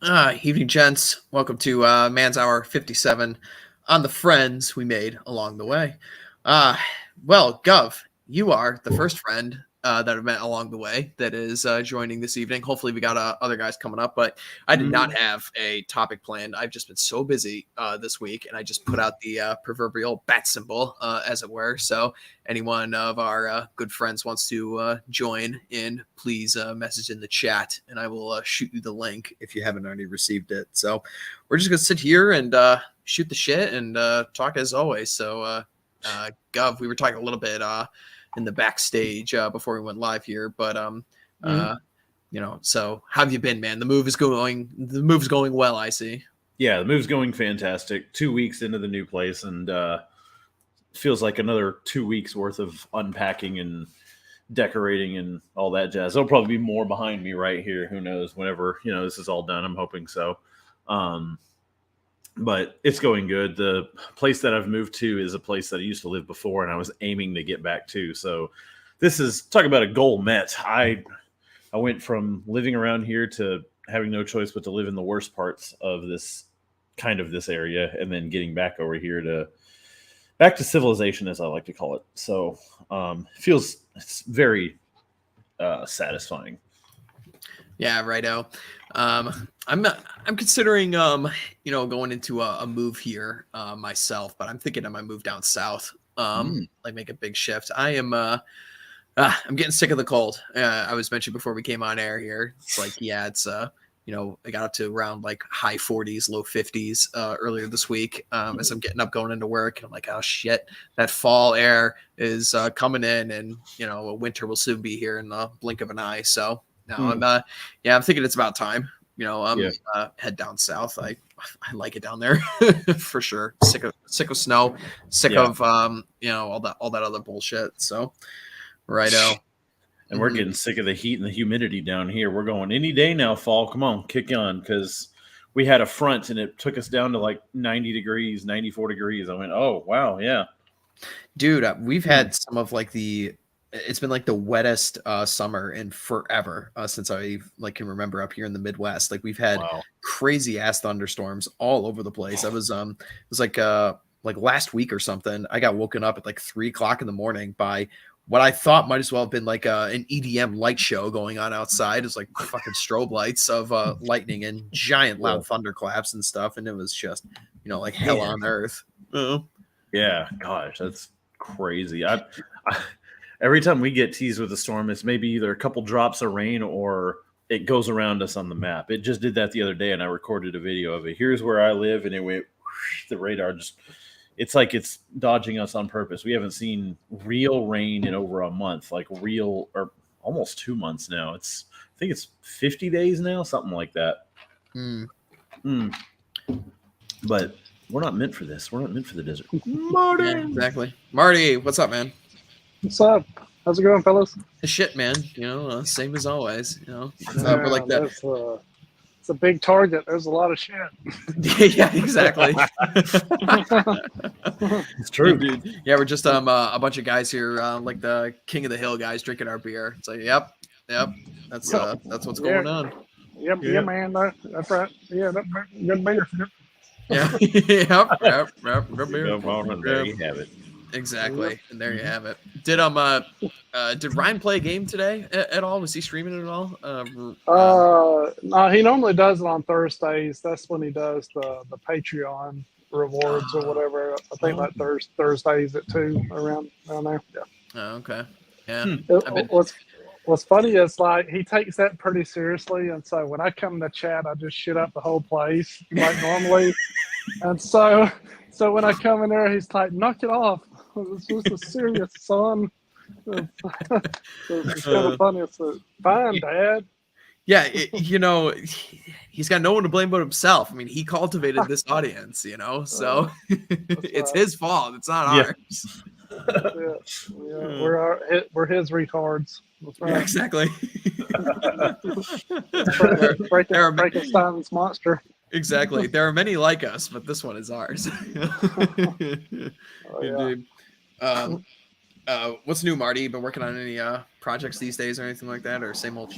Evening, gents. Welcome to Man's Hour 57 on the friends we made along the way. Uh, well, Gov, you are the first friend that I've met along the way that is joining this evening. Hopefully, we got other guys coming up, but I did not have a topic planned. I've just been so busy this week, and I just put out the proverbial bat symbol, as it were. So, anyone of our good friends wants to join in, please message in the chat, and I will shoot you the link if you haven't already received it. So, we're just gonna sit here and shoot the shit and talk as always. So, Gov, we were talking a little bit in the backstage before we went live here, but so how have you been, man? The move is going well, I see. Yeah, the move's going fantastic. 2 weeks into the new place, and feels like another 2 weeks worth of unpacking and decorating and all that jazz. There'll probably be more behind me right here. Who knows? Whenever this is all done, I'm hoping so. But it's going good. The place that I've moved to is a place that I used to live before, and I was aiming to get back to. So this is talk about a goal met. I went from living around here to having no choice but to live in the worst parts of this area, and then getting back over here back to civilization, as I like to call it. So it's very satisfying. Yeah, righto. I'm considering going into a move here myself, but I'm thinking I might move down south, like make a big shift. I'm getting sick of the cold. I was mentioned before we came on air here. It's like, it's I got up to around like high 40s, low 50s earlier this week as I'm getting up going into work, and I'm like, oh shit, that fall air is coming in, and winter will soon be here in the blink of an eye. So now I'm thinking it's about time. Head down south. I like it down there for sure. Sick of snow, sick of all that other bullshit. So righto. And we're getting sick of the heat and the humidity down here. We're going any day now, fall. Come on, kick on, because we had a front and it took us down to like 90 degrees, 94 degrees. I went, oh wow, yeah, dude. We've had some of it's been like the wettest summer in forever since I can remember up here in the Midwest. Like we've had crazy ass thunderstorms all over the place. I was it was like last week or something. I got woken up at like 3:00 in the morning by what I thought might as well have been like an EDM light show going on outside. It's like fucking strobe lights of lightning and giant loud thunderclaps and stuff, and it was just like hell on earth. Yeah, gosh, that's crazy. I every time we get teased with a storm, it's maybe either a couple drops of rain or it goes around us on the map. It just did that the other day, and I recorded a video of it. Here's where I live, and it went whoosh, the radar just. It's like it's dodging us on purpose. We haven't seen real rain in over a month, like real, or almost 2 months now. I think it's 50 days now, something like that. But we're not meant for this. We're not meant for the desert. Marty, yeah, exactly. Marty, what's up, man? What's up? How's it going, fellas? Shit, man. Same as always. We're like that. It's a big target. There's a lot of shit. Yeah, exactly. It's true, dude. Yeah, we're just a bunch of guys here, like the King of the Hill guys, drinking our beer. It's like, yep. That's what's going on. Yep, yeah, man. That's right. Yeah, that's good beer. Yeah, yep. Good beer. There you have it. Exactly, and there you have it. Did Ryan play a game today at all? Was he streaming it at all? No, he normally does it on Thursdays. That's when he does the Patreon rewards or whatever. I think like Thursdays at 2 around there. Yeah. Oh, okay. Yeah. What's funny is like he takes that pretty seriously, and so when I come to chat, I just shit up the whole place like normally, and so when I come in there, he's like, "Knock it off. It's just a serious son." It's kind of funny. It's fine, Dad. Yeah, he's got no one to blame but himself. I mean, he cultivated this audience, so it's his fault. It's not ours. Yeah. We're his retards. That's right. Yeah, exactly. Frankenstein's monster. Exactly. There are many like us, but this one is ours. Indeed. What's new, Marty? You been working on any projects these days or anything like that, or same old?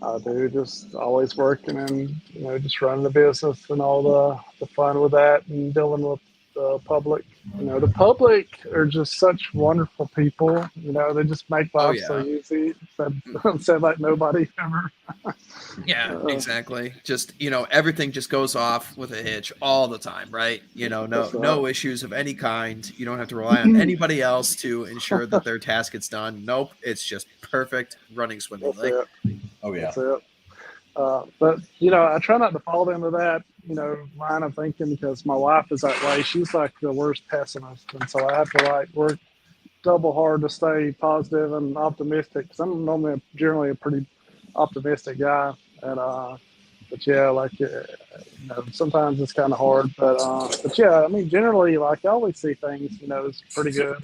I do, just always working and just running the business and all the fun with that and dealing with the public. The public are just such wonderful people. They just make Oh life so yeah. easy. Said like nobody ever. Yeah, exactly. Just, everything just goes off with a hitch all the time, right? No issues of any kind. You don't have to rely on anybody else to ensure that their task gets done. Nope, it's just perfect, running That's swimmingly. it. Oh yeah. That's it. But I try not to fall into that line of thinking because my wife is that way. She's like the worst pessimist, and so I have to like work double hard to stay positive and optimistic. Because I'm normally generally a pretty optimistic guy, and but yeah, like sometimes it's kind of hard. But yeah, I mean, generally, like I always see things as pretty good,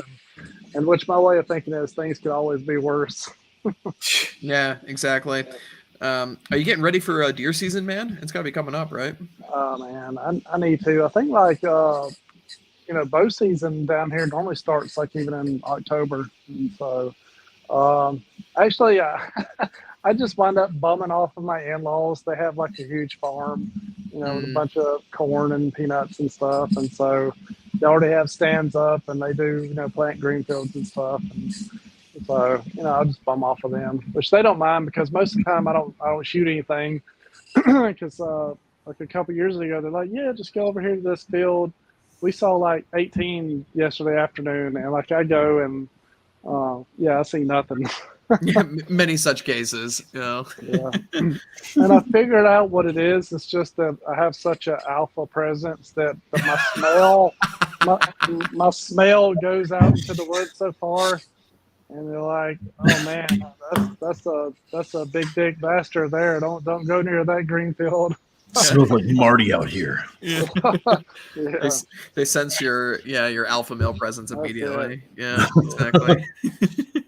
and which my way of thinking is things could always be worse. Yeah, exactly. Are you getting ready for deer season, man? It's got to be coming up, right? Oh man, I need to. I think like bow season down here normally starts like even in October, and so actually I just wind up bumming off of my in-laws. They have like a huge farm, with a bunch of corn and peanuts and stuff, and so they already have stands up and they do plant green fields and stuff, and so I'll just bum off of them, which they don't mind because most of the time I don't shoot anything because like a couple years ago they're like, yeah, just go over here to this field. We saw like 18 yesterday afternoon, and like I go and yeah, I see nothing. Yeah, many such cases. Yeah, and I figured out what it is. It's just that I have such an alpha presence that my smell goes out into the woods so far, and they're like, "Oh man, that's a big dick bastard there. Don't go near that green field." Smells like Marty out here. Yeah. Yeah, They sense your alpha male presence immediately. Yeah, exactly.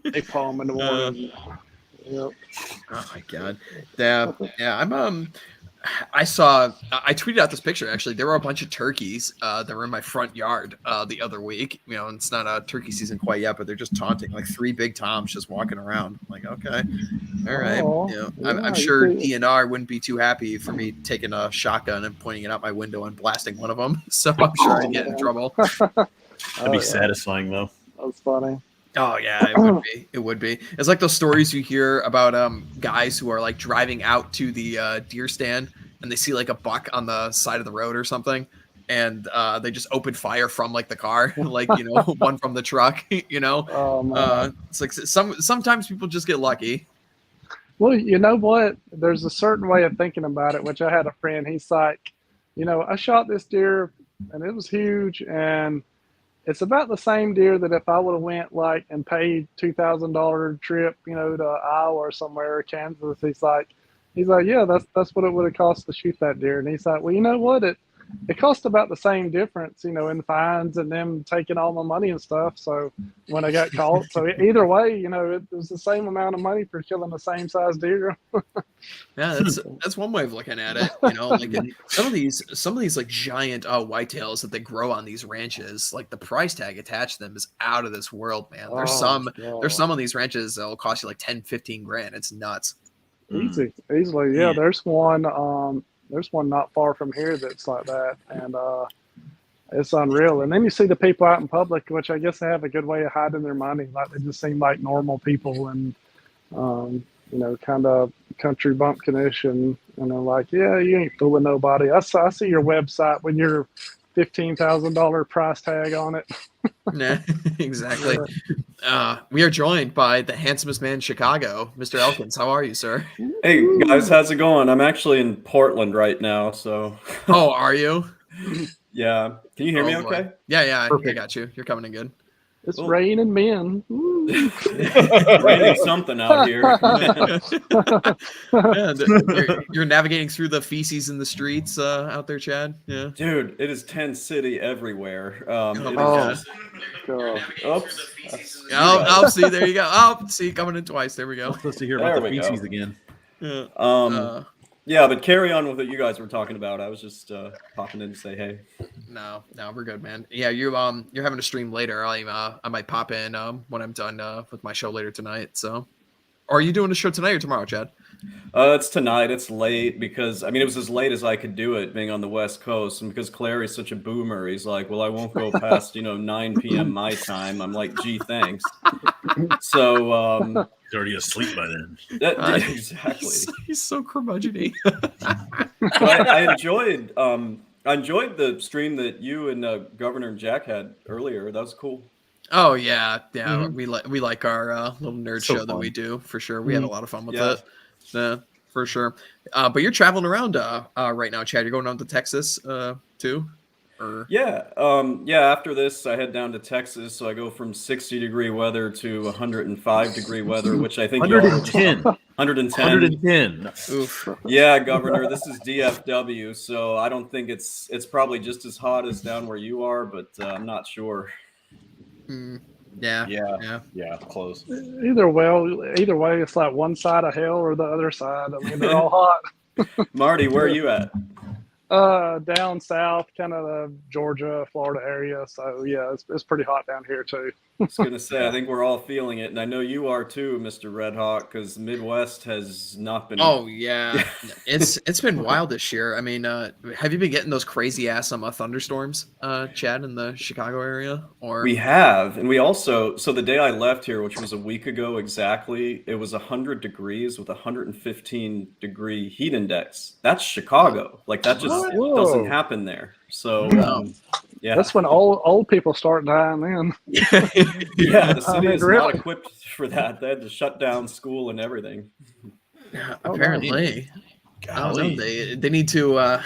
they palm in the morning. Yep. Oh my god. Yeah, I tweeted out this picture actually. There were a bunch of turkeys that were in my front yard the other week. It's not a turkey season quite yet, but they're just taunting like three big toms just walking around. I'm like, okay, all right. Oh, I'm sure DNR wouldn't be too happy for me taking a shotgun and pointing it out my window and blasting one of them. So I'm sure I'd get in trouble. That'd be satisfying though. That's funny. Oh yeah, it would be. It would be. It's like those stories you hear about guys who are like driving out to the deer stand and they see like a buck on the side of the road or something, and they just open fire from like the car, like one from the truck. It's like sometimes people just get lucky. Well, you know what? There's a certain way of thinking about it, which I had a friend. He's like, I shot this deer and it was huge, and it's about the same deer that if I would have went like and paid $2,000 trip, to Iowa or somewhere, or Kansas. He's like, yeah, that's what it would have cost to shoot that deer. And he's like, well, you know what? It cost about the same difference, in fines and them taking all my money and stuff. So when I got caught, so either way, it was the same amount of money for killing the same size deer. Yeah, that's one way of looking at it. Like some of these like giant whitetails that they grow on these ranches, like the price tag attached to them is out of this world, man. There's some of these ranches that'll cost you like 10-15 grand. It's nuts. Easily. Yeah, there's one. There's one not far from here that's like that, and it's unreal. And then you see the people out in public, which I guess they have a good way of hiding their money. Like they just seem like normal people, and kind of country bumpkinish, and they're like, yeah, you ain't fooling nobody. I see your website when you're $15,000 price tag on it. Nah, exactly. We are joined by the handsomest man in Chicago, Mr. Elkins. How are you, sir? Hey guys, how's it going? I'm actually in Portland right now, so. Oh, are you? Yeah. Can you hear me boy. okay? Yeah, I got you. You're coming in good. It's raining men. Raining something out here. Yeah, you're navigating through the feces in the streets out there, Chad. Yeah, dude, it is tent city everywhere. God. Oops. Oh, see, there you go. Oh, see, coming in twice. There we go. I'm supposed to hear about the feces again. Yeah. Yeah, but carry on with what you guys were talking about. I was just popping in to say hey. No, we're good, man. Yeah, you're having a stream later. I might pop in when I'm done with my show later tonight. So, or are you doing a show tonight or tomorrow, Chad? It's tonight. It's late because I mean it was as late as I could do it, being on the West Coast, and because Clary's such a boomer, he's like, "Well, I won't go past 9 p.m. my time." I'm like, "Gee, thanks." So He's already asleep by then. exactly. He's so curmudgeon-y. But I enjoyed the stream that you and Governor and Jack had earlier. That was cool. Oh yeah. Mhm. We like our little nerd So show that we fun. do for sure. We had a lot of fun with Yeah. it. Yeah, for sure. But you're traveling around right now, Chad. You're going down to Texas too, or Yeah, after this, I head down to Texas, so I go from 60-degree weather to 105-degree weather, which I think y'all are just 110. 110. 110. oof. Yeah, Governor, this is DFW, so I don't think it's probably just as hot as down where you are, but I'm not sure. Mm, yeah. Yeah, close. Either way, it's like one side of hell or the other side. I mean, they're all hot. Marty, where are you at? Down south, kind of the Georgia, Florida area. So yeah, it's pretty hot down here too. I was gonna say, I think we're all feeling it, and I know you are too, Mr. Red Hawk, because Midwest has not been. Oh yeah, it's been wild this year. I mean, have you been getting those crazy ass thunderstorms, Chad, in the Chicago area? Or We have, and we also. So the day I left here, which was a week ago exactly, it was 100 degrees with 115-degree heat index. That's Chicago. Like that just Whoa. doesn't happen there. So No. yeah, That's when old people start dying. Then yeah, the city is really? not equipped for that. They had to shut down school and everything. apparently, I don't know. Golly. They need to. I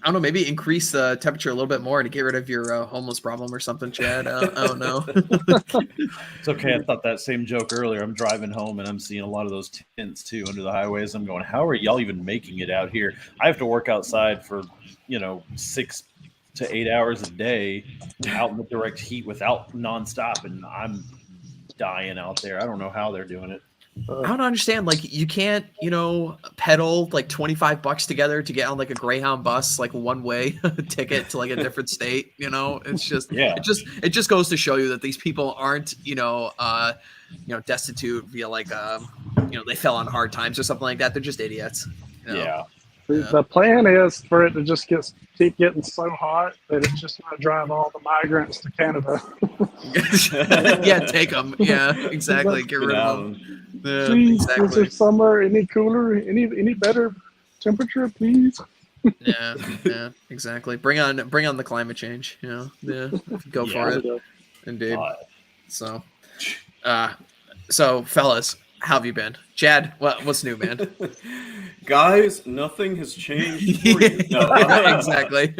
don't know. Maybe increase the temperature a little bit more to get rid of your homeless problem or something, Chad. I don't know. It's okay. I thought that same joke earlier. I'm driving home and I'm seeing a lot of those tents too under the highways. I'm going, how are y'all even making it out here? I have to work outside for 6 to 8 hours a day out in the direct heat without nonstop, and I'm dying out there. I don't know how they're doing it. I don't understand. Like, you can't, pedal like $25 together to get on like a Greyhound bus, like one way ticket to like a different state. It's just, Yeah. it just goes to show you that these people aren't, destitute via like, they fell on hard times or something like that. They're just idiots. Yeah. the plan is for it to just keep getting so hot that it's just going to drive all the migrants to Canada. Yeah, take them. Yeah, exactly. Get rid of them. Yeah, Please, is exactly. there somewhere any cooler, any better temperature, please? Yeah, exactly. Bring on the climate change. Go for it. Indeed. So, fellas, how have you been? Chad, what's new, man? Guys, nothing has changed for you. No, exactly.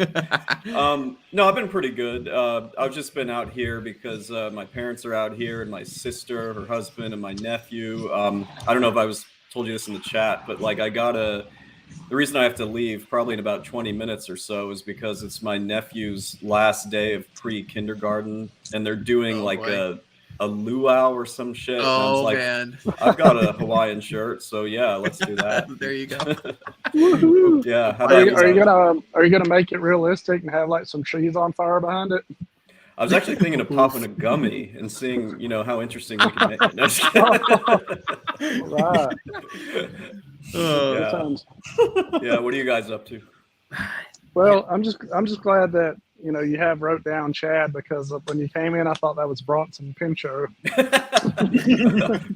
No, I've been pretty good. I've just been out here because my parents are out here, and my sister, her husband, and my nephew. I don't know if I told you this in the chat, but like the reason I have to leave probably in about 20 minutes or so is because it's my nephew's last day of pre-kindergarten, and they're doing a luau or some shit. And I was like, man. I've got a Hawaiian shirt, so yeah, let's do that. There you go. Yeah. Are you gonna make it realistic and have like some trees on fire behind it? I was actually thinking of popping a gummy and seeing, how interesting we can make it. No, just Right. yeah. Yeah. What are you guys up to? Well, I'm just glad that you have wrote down Chad, because when you came in, I thought that was Bronson Pinchot.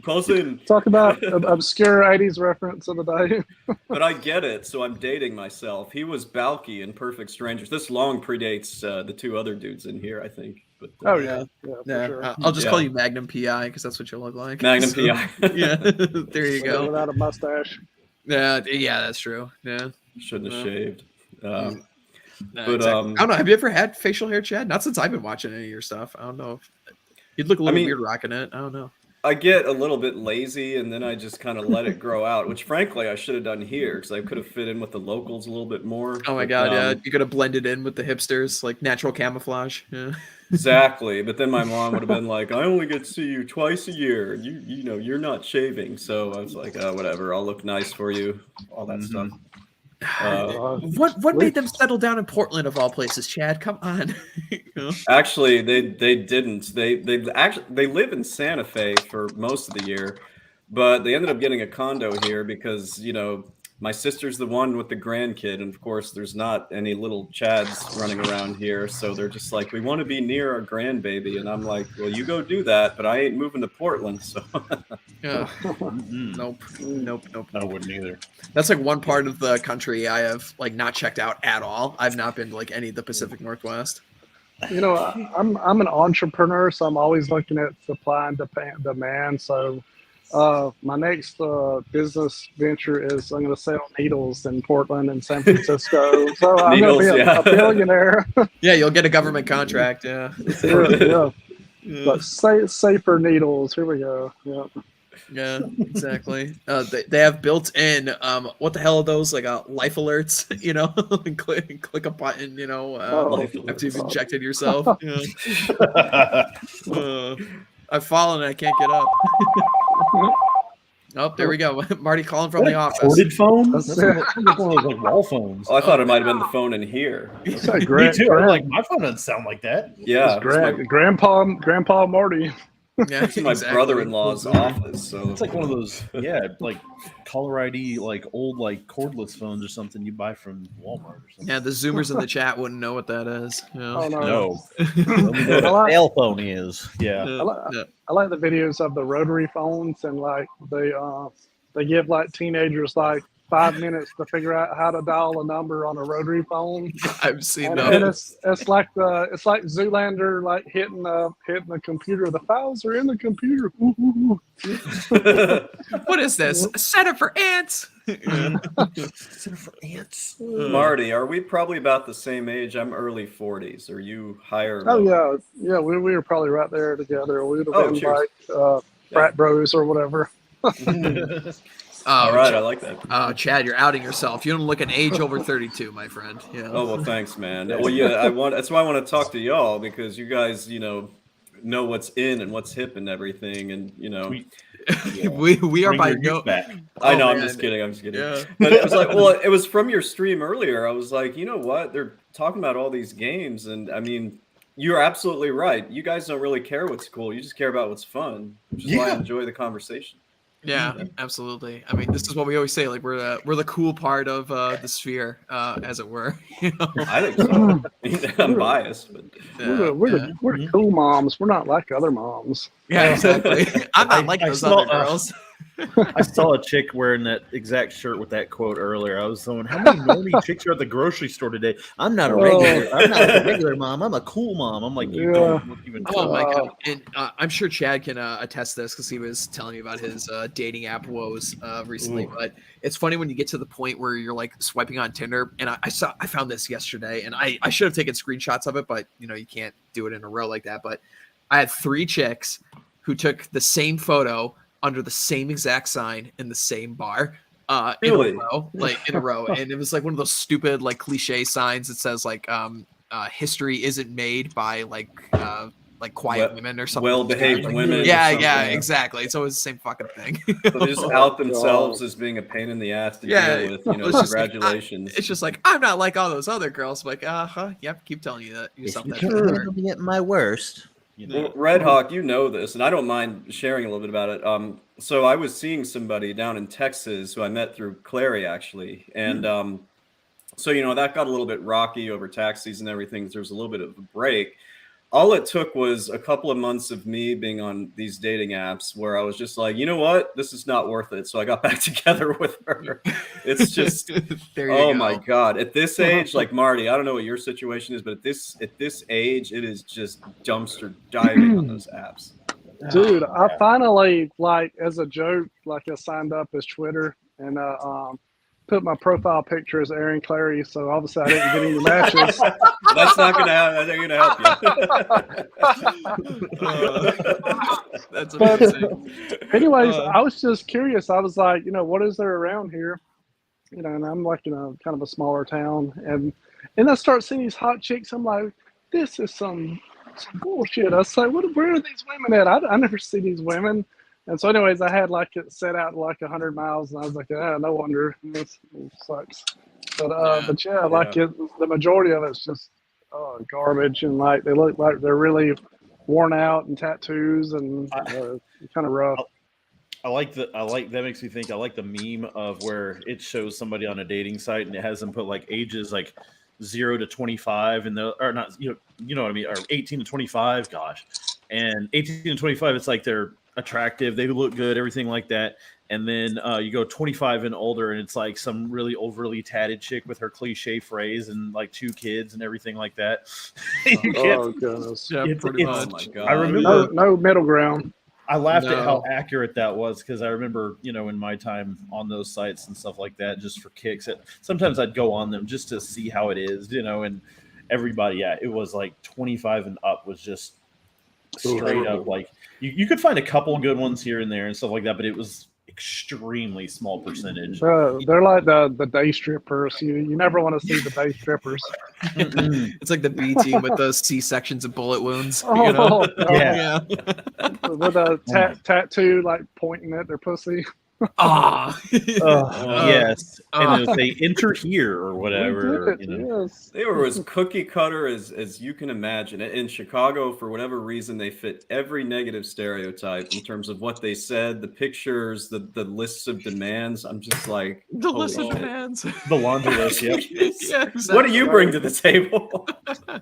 Close in. Talk about obscure '80s reference of the day. But I get it, so I'm dating myself. He was Balky in Perfect Strangers. This long predates the two other dudes in here, I think. But, Oh yeah, for sure. I'll just call you Magnum PI because that's what you look like. Magnum So, PI. Yeah, there you go. Without a mustache. Yeah, that's true. Yeah. Shouldn't have shaved. No, But exactly. I don't know. Have you ever had facial hair, Chad? Not since I've been watching any of your stuff. I don't know if you'd look a little weird rocking it. I don't know. I get a little bit lazy, and then I just kind of let it grow out, which frankly I should have done here because I could have fit in with the locals a little bit more. Oh my god, yeah, you could have blended in with the hipsters, like natural camouflage. Yeah. Exactly, but then my mom would have been like, "I only get to see you twice a year, and you're not shaving." So I was like, whatever, I'll look nice for you, all that stuff. What made them settle down in Portland of all places, Chad? Come on. Actually, they didn't. They live in Santa Fe for most of the year, but they ended up getting a condo here because, my sister's the one with the grandkid, and of course, there's not any little Chads running around here. So they're just like, we want to be near our grandbaby, and I'm like, well, you go do that, but I ain't moving to Portland. So Yeah. Mm-mm. Nope. I wouldn't either. That's like one part of the country I have like not checked out at all. I've not been to like any of the Pacific Northwest. I'm an entrepreneur, so I'm always looking at supply and demand. So my next business venture is I'm going to sell needles in Portland and San Francisco. So I'm going Needles, to be yeah. a billionaire. Yeah, you'll get a government contract. Yeah. Yeah. But safer needles. Here we go. Yeah. Yeah, exactly. They have built in what the hell are those, like life alerts, click a button, after you've injected yourself. I've fallen and I can't get up. Oh, there we go. Marty calling from the office. Corded phone? That's That's one of those like wall phones. I thought it might have been the phone in here. That's like Me too. I'm like, my phone doesn't sound like that. Yeah, Grandpa Marty. Yeah, it's my brother-in-law's office. So It's like one of those, like caller ID, like old, like cordless phones or something you buy from Walmart or something. Yeah, the Zoomers in the chat wouldn't know what that is. Oh, no. No, I like- cell phone is. Yeah. I like the videos of the rotary phones, and like they give like teenagers like 5 minutes to figure out how to dial a number on a rotary phone. I've seen And those. it's like Zoolander like hitting the computer. The files are in the computer. Ooh, ooh, ooh. What is this? A setup for ants? Center for ants. Marty, are we probably about the same age? I'm early 40s. Are you higher? or Oh lower? yeah. We were probably right there together. We would have Oh, been cheers. like frat bros or whatever. All right, I like that. Oh, Chad, you're outing yourself. You don't look an age over 32, my friend. Yeah. Oh well, thanks, man. Well, yeah, that's why I want to talk to y'all, because you guys, know what's in and what's hip and everything, and we are Bring by your no. youth back. I know, Oh, I'm man. just kidding. Yeah. But it was like, well, it was from your stream earlier. I was like, you know what? They're talking about all these games, and I mean, you're absolutely right. You guys don't really care what's cool. You just care about what's fun, which is why I enjoy the conversation. Yeah, absolutely. I mean, this is what we always say. Like we're the cool part of the sphere, as it were. I think so. I'm biased, but We're the cool moms. We're not like other moms. Yeah, exactly. I'm not like I those saw, other girls. I saw a chick wearing that exact shirt with that quote earlier. I was going, how many normie chicks are at the grocery store today? I'm not a regular. I'm not like a regular mom. I'm a cool mom. I'm like, you don't look even. Oh my god! And I'm sure Chad can attest this because he was telling me about his dating app woes recently. Ooh. But it's funny when you get to the point where you're like swiping on Tinder, and I found this yesterday, and I should have taken screenshots of it, but you can't do it in a row like that. But I had 3 chicks who took the same photo under the same exact sign in the same bar Really? in a row. And it was like one of those stupid like cliche signs that says like history isn't made by like quiet women or something. Well-behaved women. or Yeah, something. yeah, exactly. It's always the same fucking thing. So they just out themselves as being a pain in the ass to Yeah, deal with. it's just like, Congratulations. it's just like I'm not like all those other girls. I'm like, yep, keep telling you that yourself. That shit. me at my worst. Well, Red Hawk, you know this, and I don't mind sharing a little bit about it. So I was seeing somebody down in Texas who I met through Clary, actually, and so that got a little bit rocky over tax season and everything. There was a little bit of a break. All it took was a couple of months of me being on these dating apps where I was just like, you know what, this is not worth it. So I got back together with her. It's just, There you oh go. my god, at this age, like Marty, I don't know what your situation is, but at this age, it is just dumpster diving on those apps. Dude, I finally, like, as a joke, like, I signed up as Twitter and put my profile picture as Aaron Clary, so obviously I didn't get any matches. That's not gonna happen. That ain't gonna help you. That's amazing. Anyways, I was just curious. I was like, what is there around here? And I'm like in a kind of a smaller town, and I start seeing these hot chicks. I'm like, this is some bullshit. I was like, where are these women at? I never see these women. And so, anyways, I had like it set out like 100 miles, and I was like, no wonder this sucks. But yeah, like it, the majority of it's just garbage, and like they look like they're really worn out and tattoos and kind of rough. that makes me think. I like the meme of where it shows somebody on a dating site and it has them put like ages like 0 to 25 and or not, you know what I mean, or 18 to 25. Gosh, and 18 to 25, it's like they're attractive, they look good, everything like that. And then you go 25 and older, and it's like some really overly tatted chick with her cliche phrase and like 2 kids and everything like that. Oh goodness! Yeah, pretty Oh much. my god! I remember No middle ground. I laughed at how No. accurate that was because I remember, in my time on those sites and stuff like that, just for kicks. Sometimes I'd go on them just to see how it is, and everybody, it was like 25 and up was just straight up like you could find a couple good ones here and there and stuff like that, but it was extremely small percentage. They're like the day strippers. You never want to see the day strippers. It's like the B team with those C sections and bullet wounds. Oh, Yeah. with a tattoo like pointing at their pussy. Ah. Yes. And if they enter here or whatever, Yes. They were as cookie cutter as you can imagine. In Chicago, for whatever reason, they fit every negative stereotype in terms of what they said, the pictures, the lists of demands. I'm just like, The list of holy shit. demands. the laundry list. Yep. Yeah, exactly. What do you bring to the table?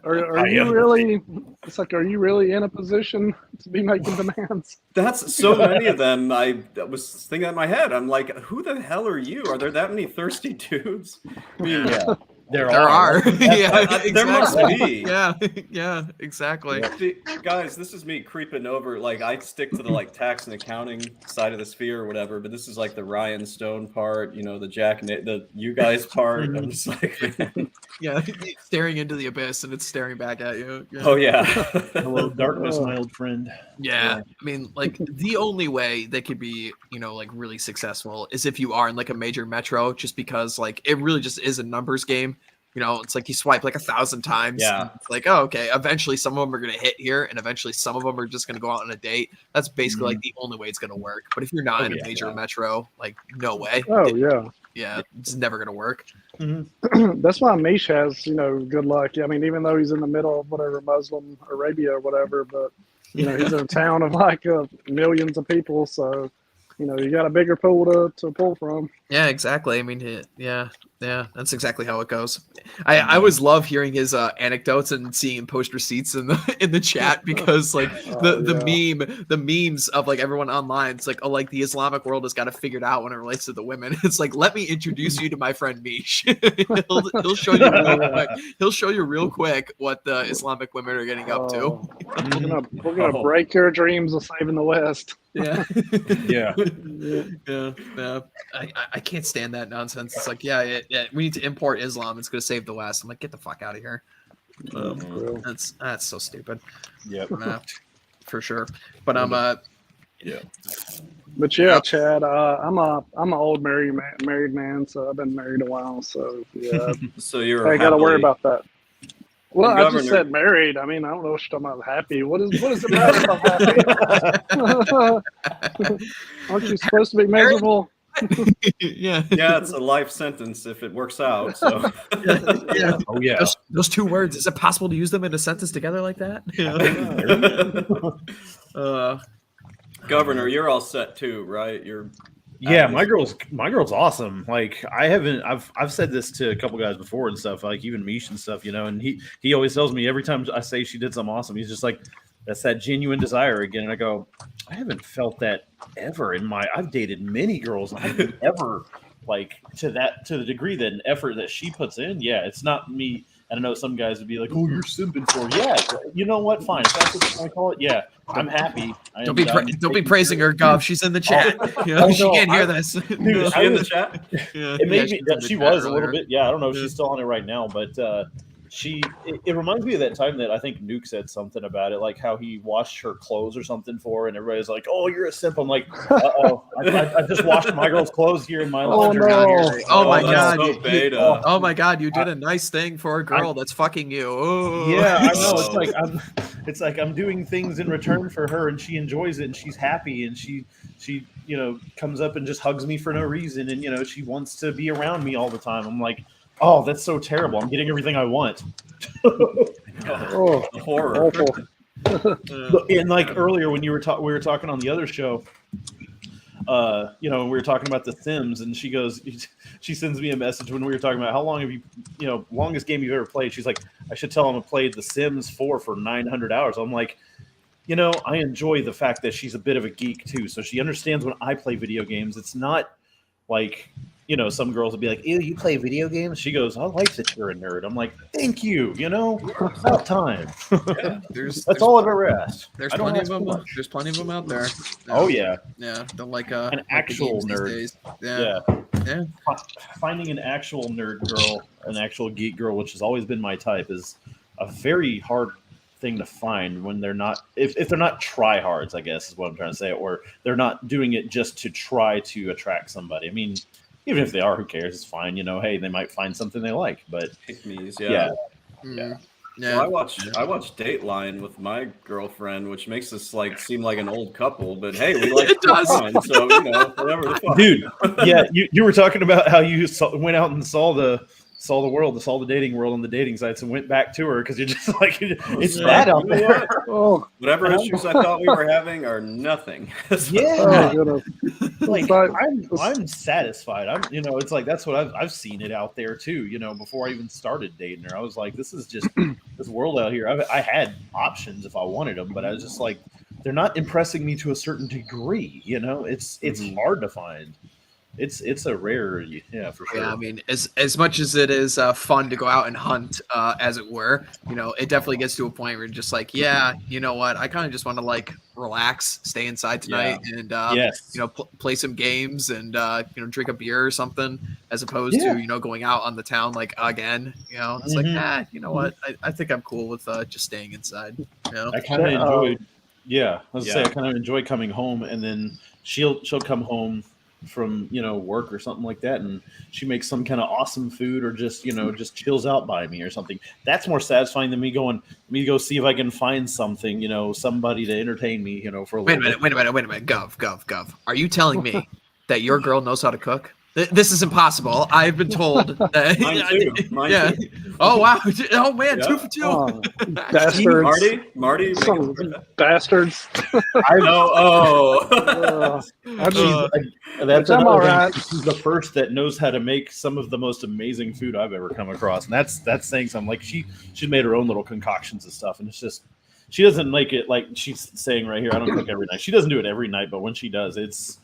Are you really? It's like, are you really in a position to be making demands? That's so many of them. I was thinking in my head, I'm like, who the hell are you? Are there that many thirsty dudes? I mean, Yeah. There There are. Yeah, there must exactly. be. Yeah, exactly. See, guys, this is me creeping over. Like, I stick to the tax and accounting side of the sphere or whatever, but this is like the Ryan Stone part, the you guys part. I'm just like, man. Yeah, staring into the abyss and it's staring back at you. Yeah. Oh yeah. Hello, darkness, my old friend. Yeah, I mean, like the only way they could be, like really successful is if you are in like a major metro, just because like it really just is a numbers game. It's like you swipe like 1,000 times. Yeah. It's like, oh, okay. Eventually, some of them are going to hit here, and eventually, some of them are just going to go out on a date. That's basically like the only way it's going to work. But if you're not in a major metro, like no way. Oh yeah. Yeah, it's never going to work. That's why Mish has, good luck. I mean, even though he's in the middle of whatever Muslim Arabia or whatever, but he's in a town of like millions of people, so you got a bigger pool to pull from. Yeah, exactly. I mean, yeah, that's exactly how it goes. I always love hearing his anecdotes and seeing him post receipts in the chat because like the memes of like everyone online, it's like, oh, like the Islamic world has got it figured out when it relates to the women. It's like, let me introduce you to my friend Mish. he'll show you real quick. He'll show you real quick what the Islamic women are getting up to. We're gonna break your dreams of saving the West. Yeah. Yeah. Yeah. I can't stand that nonsense. It's like, yeah, we need to import Islam. It's going to save the West. I'm like, get the fuck out of here. That's so stupid. Yep. For sure. But yeah. But yeah, Chad, I'm an old married man, so I've been married a while. So yeah, So you're I got to worry happily- about that. Well, And I just Governor- said married. I mean, I don't know what you're talking about. Happy. What does it matter if I'm happy? Aren't you supposed to be miserable? yeah. Yeah, it's a life sentence if it works out. So Yeah. Oh yeah. Those 2 words, is it possible to use them in a sentence together like that? Governor, you're all set too, right? Yeah, my girl's awesome. Like I've said this to a couple guys before and stuff, like even Mish and stuff, and he always tells me every time I say she did something awesome, he's just like, that's that genuine desire again. And I go, I haven't felt that ever I've dated many girls. I've never like to the degree that an effort that she puts in. Yeah, it's not me. I don't know. Some guys would be like, "Oh, you're simping for." Yeah, you know what? Fine. If that's what you want to call it. Yeah, I'm happy. Don't be praising her, Gov. She's in the chat. She can't hear this. Is she in the chat? It may be that she was a little bit. Yeah, I don't know if Yeah. she's still on it right now, but it reminds me of that time that I think Nuke said something about it, like how he washed her clothes or something for her, and everybody's like, "Oh, you're a simp." I'm like, "Uh-oh, I just washed my girl's clothes here in my laundry." no. Oh my that's god. so beta. Oh my god, you did a nice thing for a girl that's fucking you. Oh. Yeah, I know. Oh. It's like I'm doing things in return for her, and she enjoys it, and she's happy, and she comes up and just hugs me for no reason, and she wants to be around me all the time. I'm like, oh, that's so terrible. I'm getting everything I want. Oh, The horror. awful. And like earlier when we were talking on the other show, you know, we were talking about The Sims, and she sends me a message when we were talking about how long have you know, longest game you've ever played. She's like, I should tell him I played The Sims 4 for 900 hours. I'm like, you know, I enjoy the fact that she's a bit of a geek too, so she understands when I play video games. It's not like, you know, some girls would be like, ew, you play video games? She goes, I like that you're a nerd. I'm like, thank you, you know, about time. Yeah, That's all I've ever asked. There's I don't plenty of ask them. too much. There's plenty of them out there. Oh yeah, yeah. Don't like an like the actual games these nerd. days. Yeah. Yeah. Finding an actual nerd girl, an actual geek girl, which has always been my type, is a very hard thing to find when they're not, if they're not tryhards, I guess is what I'm trying to say, or they're not doing it just to try to attract somebody. I mean, even if they are, who cares? It's fine. You know, hey, they might find something they like, but Pick-me's, yeah. Yeah. Well, I watch Dateline with my girlfriend, which makes us like seem like an old couple. But hey, we like It does. fine, so you know, whatever the fuck. Dude, yeah, you were talking about how you went out and saw the world, saw the dating world on the dating sites, and went back to her because you're just like, it's bad out You know there. what? Oh, Whatever issues I thought we were having are nothing. Yeah, goodness. like But- I'm satisfied. You know, it's like that's what I've seen it out there too. You know, before I even started dating her, I was like, this is just this world out here. I had options if I wanted them, but I was just like, they're not impressing me to a certain degree. You know, it's hard to find. It's a rarity, yeah, for sure. Yeah, I mean, as much as it is fun to go out and hunt, as it were, you know, it definitely gets to a point where you're just like, yeah, you know what, I kind of just want to like relax, stay inside tonight, and Yes. you know, play some games and you know, drink a beer or something, as opposed Yeah. to, you know, going out on the town like again. You know, it's like, you know what, I think I'm cool with just staying inside. You know, I kind of enjoyed. Yeah, I was Yeah. say I kind of enjoy coming home, and then she'll come home from, you know, work or something like that, and she makes some kind of awesome food, or just, you know, just chills out by me or something. That's more satisfying than me go see if I can find something, you know, somebody to entertain me, you know, for a wait a little minute, Gov. Are you telling me that your girl knows how to cook? This is impossible. I've been told that. Mine too. Mine yeah. too. Oh wow. Oh man, Yeah. 2 for 2. Oh, bastards. Marty, you Son make it- of bastards. oh. I just, That's I'm another all thing. right. She's the first that knows how to make some of the most amazing food I've ever come across, and that's saying something. Like she made her own little concoctions and stuff, and it's just, she doesn't make it like she's saying right here, I don't cook every night. She doesn't do it every night, but when she does, it's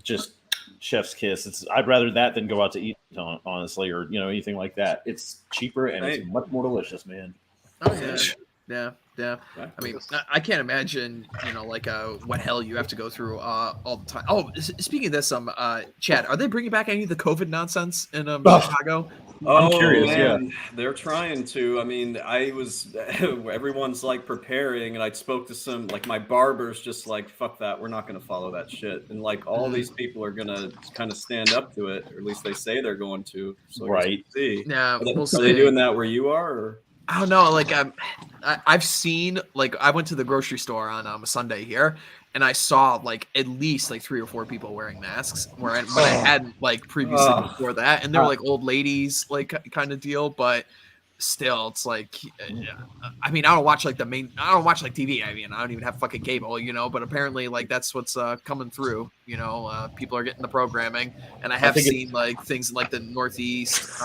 just chef's kiss. I'd rather that than go out to eat, honestly, or, you know, anything like that. It's cheaper and it's much more delicious, man. Oh yeah. Yeah. I mean, I can't imagine, you know, like what hell you have to go through all the time. Oh, speaking of this, Chad, are they bringing back any of the COVID nonsense in Chicago? I'm curious, man. They're trying to. I mean, everyone's like preparing, and I spoke to some, like my barber's just like, fuck that, we're not going to follow that shit. And like all these people are going to kind of stand up to it, or at least they say they're going to. So right. we'll see. Yeah, we'll see. Are they doing that where you are? Or? I don't know. Like I've seen, like, I went to the grocery store on a Sunday here, and I saw like at least like 3 or 4 people wearing masks. But I hadn't like previously before that, and they're like old ladies, like kind of deal. But still, it's like, I mean, I don't watch like TV. I mean, I don't even have fucking cable, you know. But apparently, like that's what's coming through. You know, people are getting the programming, and I have seen like things like the Northeast,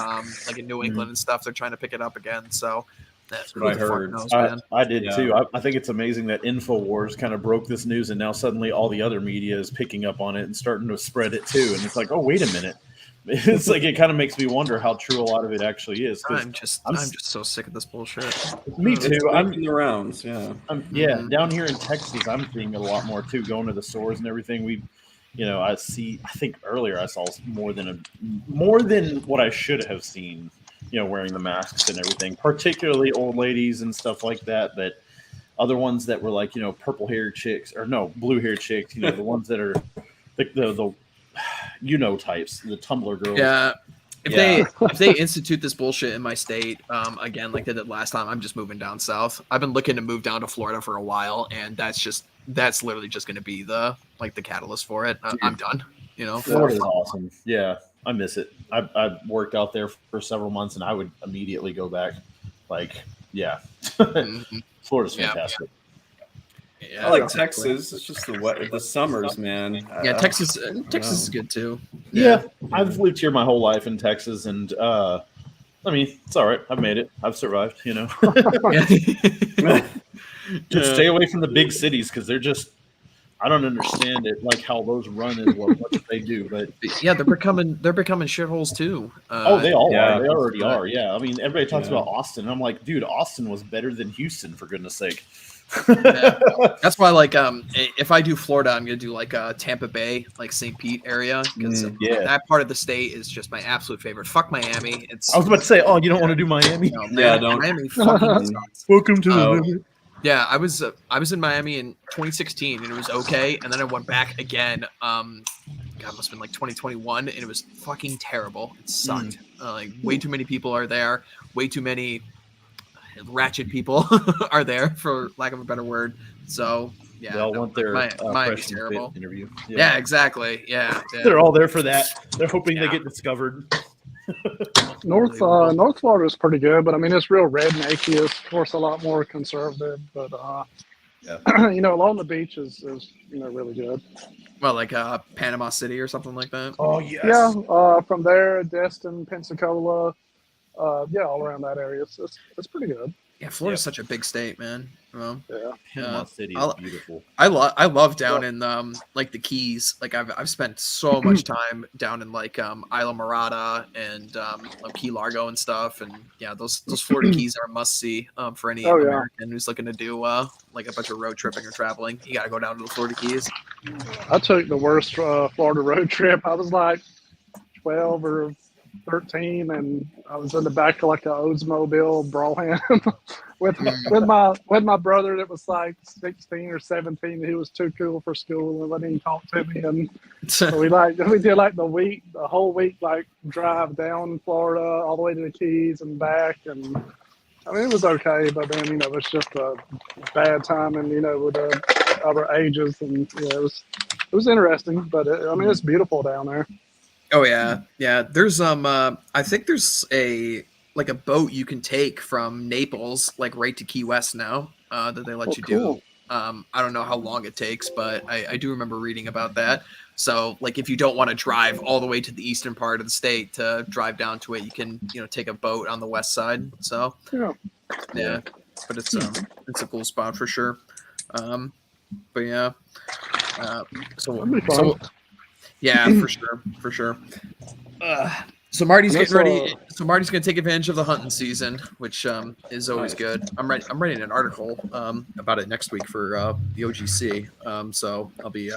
like in New England and stuff. They're trying to pick it up again. So that's what I heard. I did too. I think it's amazing that InfoWars kind of broke this news, and now suddenly all the other media is picking up on it and starting to spread it too. And it's like, oh, wait a minute. It's like, it kind of makes me wonder how true a lot of it actually is. I'm just so sick of this bullshit. Me too. I'm in the rounds. Yeah. Down here in Texas, I'm seeing it a lot more too. Going to the stores and everything, I think earlier I saw more than what I should have seen. You know, wearing the masks and everything, particularly old ladies and stuff like that. But other ones that were like, you know, purple-haired chicks, or no, blue-haired chicks. You know, the ones that are the types, the Tumblr girls. Yeah. If they institute this bullshit in my state, again, like they did last time, I'm just moving down south. I've been looking to move down to Florida for a while, and that's literally just going to be the catalyst for it. I'm done. You know, Florida's awesome. Yeah, I miss it. I worked out there for several months, and I would immediately go back. Like, yeah, Florida's fantastic. Yeah, I like exactly. Texas. It's just the summers, man. Yeah, Texas is good too. Yeah, I've lived here my whole life in Texas, and I mean, it's all right. I've made it. I've survived. You know, Yeah. just Yeah. stay away from the big cities because they're just. I don't understand it, like how those run as what they do, but Yeah, they're becoming shitholes too. they all are. Yeah. They already are. Yeah, I mean, everybody talks Yeah. about Austin. And I'm like, dude, Austin was better than Houston for goodness sake. Yeah. That's why, like, if I do Florida, I'm gonna do like Tampa Bay, like St. Pete area, because Yeah, that part of the state is just my absolute favorite. Fuck Miami. It's I was about to say, oh, you don't want to do Miami? no, Yeah, Miami fucking sucks. Welcome to the Oh. limit. Yeah, I was in Miami in 2016 and it was okay, and then I went back again. God, it must have been like 2021, and it was fucking terrible. It sucked. Like way too many people are there. Way too many ratchet people are there, for lack of a better word. So yeah, They all want their Miami's freshman terrible. fit interview. Yeah, exactly. Yeah, They're all there for that. They're hoping they Yeah. get discovered. North Florida is pretty good, but I mean it's real rednecky. It's of course a lot more conservative, but along the beach is really good. Well, like Panama City or something like that. Oh yes. Yeah, from there, Destin, Pensacola, all around that area. It's pretty good. Yeah, Florida's such a big state, man. Well, Yeah. Panama City is beautiful. I love down in like the Keys. Like I've spent so much time down in like Isla Morada and Key Largo and stuff. And yeah, those Florida Keys are a must see for any American who's looking to do like a bunch of road tripping or traveling. You got to go down to the Florida Keys. I took the worst Florida road trip. I was like 12 or 13, and I was in the back of like an Oldsmobile Brougham with my brother that was like 16 or 17. He was too cool for school and wouldn't even talk to me. And so we did like the whole week, like drive down Florida all the way to the Keys and back. And I mean, it was okay, but then it was just a bad time, and with the other ages, and it was interesting. But I mean, it's beautiful down there. Oh yeah. There's I think there's a boat you can take from Naples like right to Key West now that they let you do. I don't know how long it takes, but I do remember reading about that. So like if you don't want to drive all the way to the eastern part of the state to drive down to it, you can take a boat on the west side. So yeah, but it's a cool spot for sure. But yeah, so. Yeah, for sure. So Marty's getting ready. So Marty's going to take advantage of the hunting season, which is always good. I'm writing an article about it next week for the OGC. So I'll be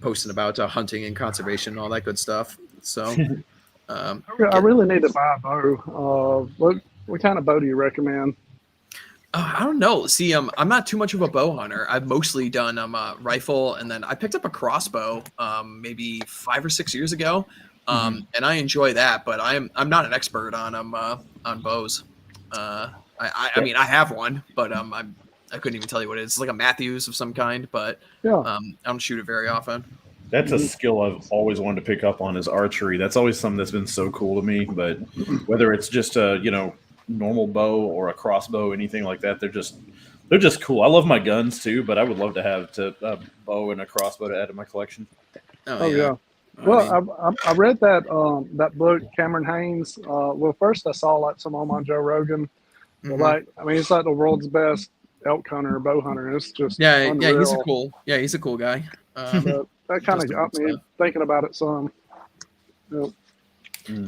posting about hunting and conservation and all that good stuff. So I really need to buy a bow. What kind of bow do you recommend? I don't know. See, I'm not too much of a bow hunter. I've mostly done rifle, and then I picked up a crossbow maybe 5 or 6 years ago, and I enjoy that. But I'm not an expert on bows. I mean, I have one, but I couldn't even tell you what it is. It's like a Matthews of some kind, but I don't shoot it very often. That's a skill I've always wanted to pick up on is archery. That's always something that's been so cool to me. But whether it's just a normal bow or a crossbow, anything like that, they're just cool. I love my guns too, but I would love to have a bow and a crossbow to add to my collection. Oh yeah. Well, I read that that book, Cameron Haynes. Well, first I saw like some on Joe Rogan. But, he's like the world's best elk hunter, bow hunter. It's just unreal. He's a cool guy. But that kind of got me thinking about it some. Yep.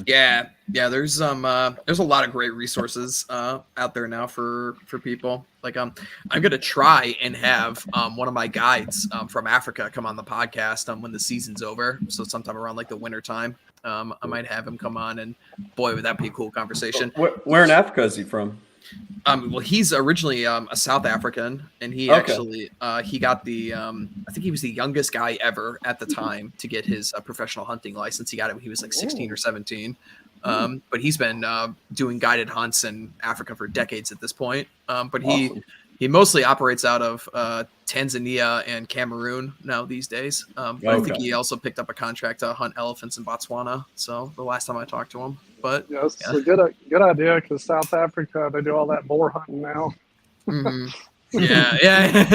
Yeah. There's a lot of great resources out there now for people. Like I'm gonna try and have one of my guides from Africa come on the podcast when the season's over. So sometime around like the winter time, I might have him come on, and boy, would that be a cool conversation. Where in Africa is he from? Well, he's originally a South African, and he actually he got the I think he was the youngest guy ever at the time to get his professional hunting license. He got it when he was like 16 or 17. But he's been doing guided hunts in Africa for decades at this point. But he mostly operates out of Tanzania and Cameroon now these days. But I think he also picked up a contract to hunt elephants in Botswana. So the last time I talked to him. But it's a good idea because South Africa, they do all that boar hunting now. Yeah, yeah.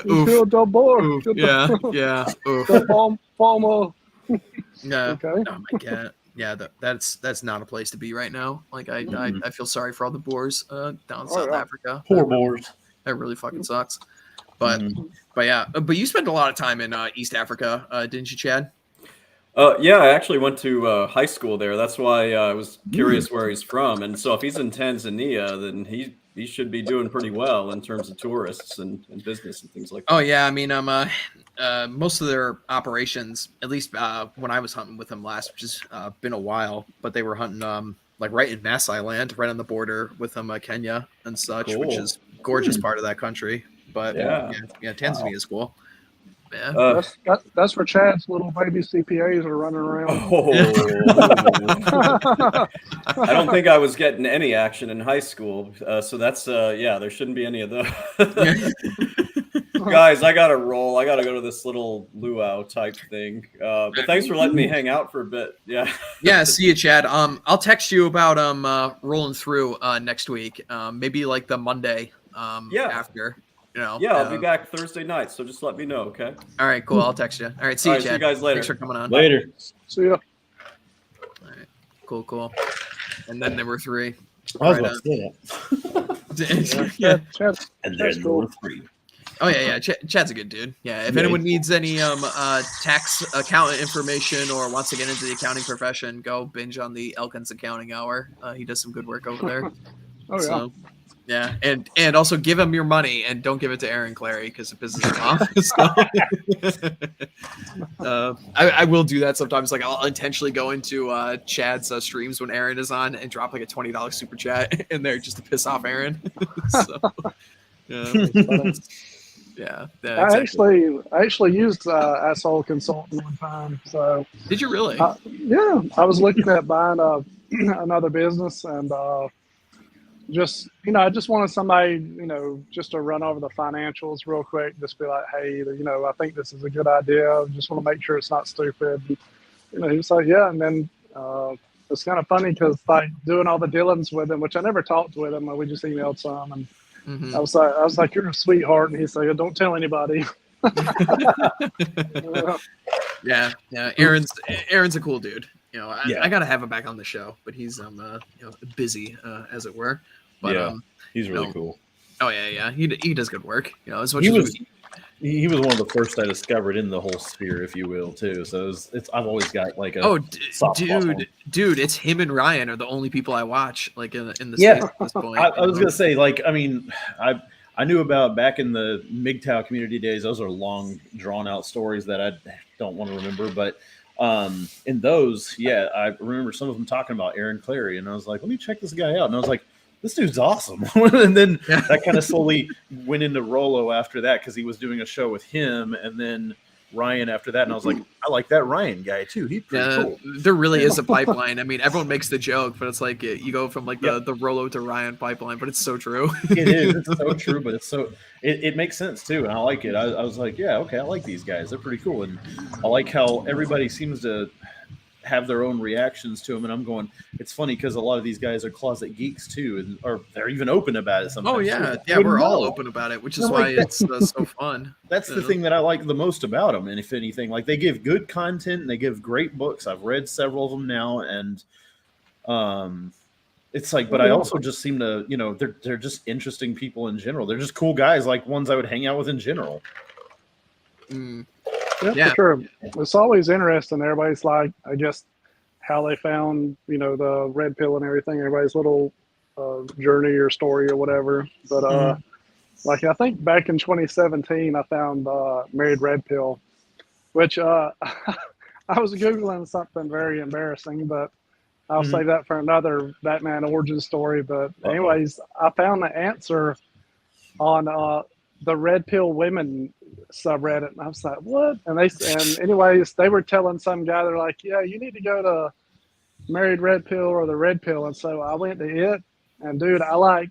You killed the boar. Oof. Yeah, yeah. Oof. The farmer. Yeah. Okay. Oh my god. Yeah, that's not a place to be right now. Like I feel sorry for all the boars down in Oh South yeah. Africa. Poor boars. That really fucking sucks. But Mhm. but yeah, but you spent a lot of time in East Africa, didn't you, Chad? Yeah, I actually went to high school there. That's why I was curious where he's from. And so if he's in Tanzania, then he should be doing pretty well in terms of tourists and business and things like Oh that. yeah, I mean, most of their operations, at least when I was hunting with them last, which has been a while, but they were hunting like right in Masai land, right on the border with Kenya and such, which Cool. is gorgeous part of that country. But Yeah. yeah, yeah, Wow. Tanzania is cool. Yeah. Uh, That's where Chad's little baby CPAs are running around. oh, I don't think I was getting any action in high school. So that's yeah, there shouldn't be any of those. Guys, I gotta roll. I gotta go to this little luau type thing. But thanks for letting me hang out for a bit. Yeah. Yeah, see you, Chad. I'll text you about rolling through next week. Maybe like the Monday Yeah. after. You know. Yeah, I'll be back Thursday night, so just let me know, okay? All right, cool. I'll text you. All right, see All you, right, see Chad. you guys later. Thanks for coming on. Later. See ya. All right, cool. And then there were three. I was Right about to say that. Yeah. Chad's And there's cool. number 3. Oh yeah. Chad's a good dude. Yeah. If Yeah. anyone needs any tax accountant information or wants to get into the accounting profession, go binge on the Elkins Accounting Hour. He does some good work over there. Oh yeah. So, yeah, and also give him your money and don't give it to Aaron Clary because it pisses him off. So, I will do that sometimes. Like I'll intentionally go into Chad's streams when Aaron is on and drop like a $20 super chat in there just to piss off Aaron. So, yeah. I actually used asshole consultant one time. So did you really? yeah, I was looking at buying another business and I just wanted somebody, just to run over the financials real quick, just be like, hey, I think this is a good idea. Just want to make sure it's not stupid. He was like, yeah. And then it's kind of funny because like doing all the dealings with him, which I never talked with him, we just emailed some, and I was like, you're a sweetheart, and he said, don't tell anybody. Yeah. Aaron's a cool dude. Yeah. I gotta have him back on the show, but he's busy as it were. But Yeah. He's really cool. Oh yeah. He does good work. As much He as was he was one of the first I discovered in the whole sphere, if you will, too. So it's I've always got like a soft spot for him. dude, it's him and Ryan are the only people I watch like in the Yeah. space at this point. I was gonna say, like, I mean, I knew about back in the MGTOW community days. Those are long, drawn out stories that I don't want to remember, but in those, yeah, I remember some of them talking about Aaron Clary, and I was like, let me check this guy out, and I was like, this dude's awesome. And then that kind of slowly went into Rolo after that because he was doing a show with him, and then Ryan after that, and I was like, I like that Ryan guy too. He's pretty cool. There really is a pipeline. I mean, everyone makes the joke, but it's like you go from like the Rolo to Ryan pipeline, but it's so true. It is. It's so true, but it makes sense too, and I like it. I was like, yeah, okay, I like these guys. They're pretty cool, and I like how everybody seems to have their own reactions to them. And I'm going, it's funny because a lot of these guys are closet geeks too, or they're even open about it sometimes. Oh yeah, we're all open about it, which is why it's so fun. That's the thing that I like the most about them. And if anything, like they give good content and they give great books. I've read several of them now, and it's like, but I also just seem to, they're just interesting people in general. They're just cool guys, like ones I would hang out with in general. Yeah, for sure. It's always interesting. Everybody's like, I guess, how they found, the red pill and everything. Everybody's little journey or story or whatever. But like, I think back in 2017, I found Married Red Pill, which I was Googling something very embarrassing, but I'll save that for another Batman origin story. But anyways, I found the answer on the Red Pill Women subreddit, and I was like, what? And anyways, they were telling some guy, they're like, yeah, you need to go to Married Red Pill or the Red Pill. And so I went to it, and dude, I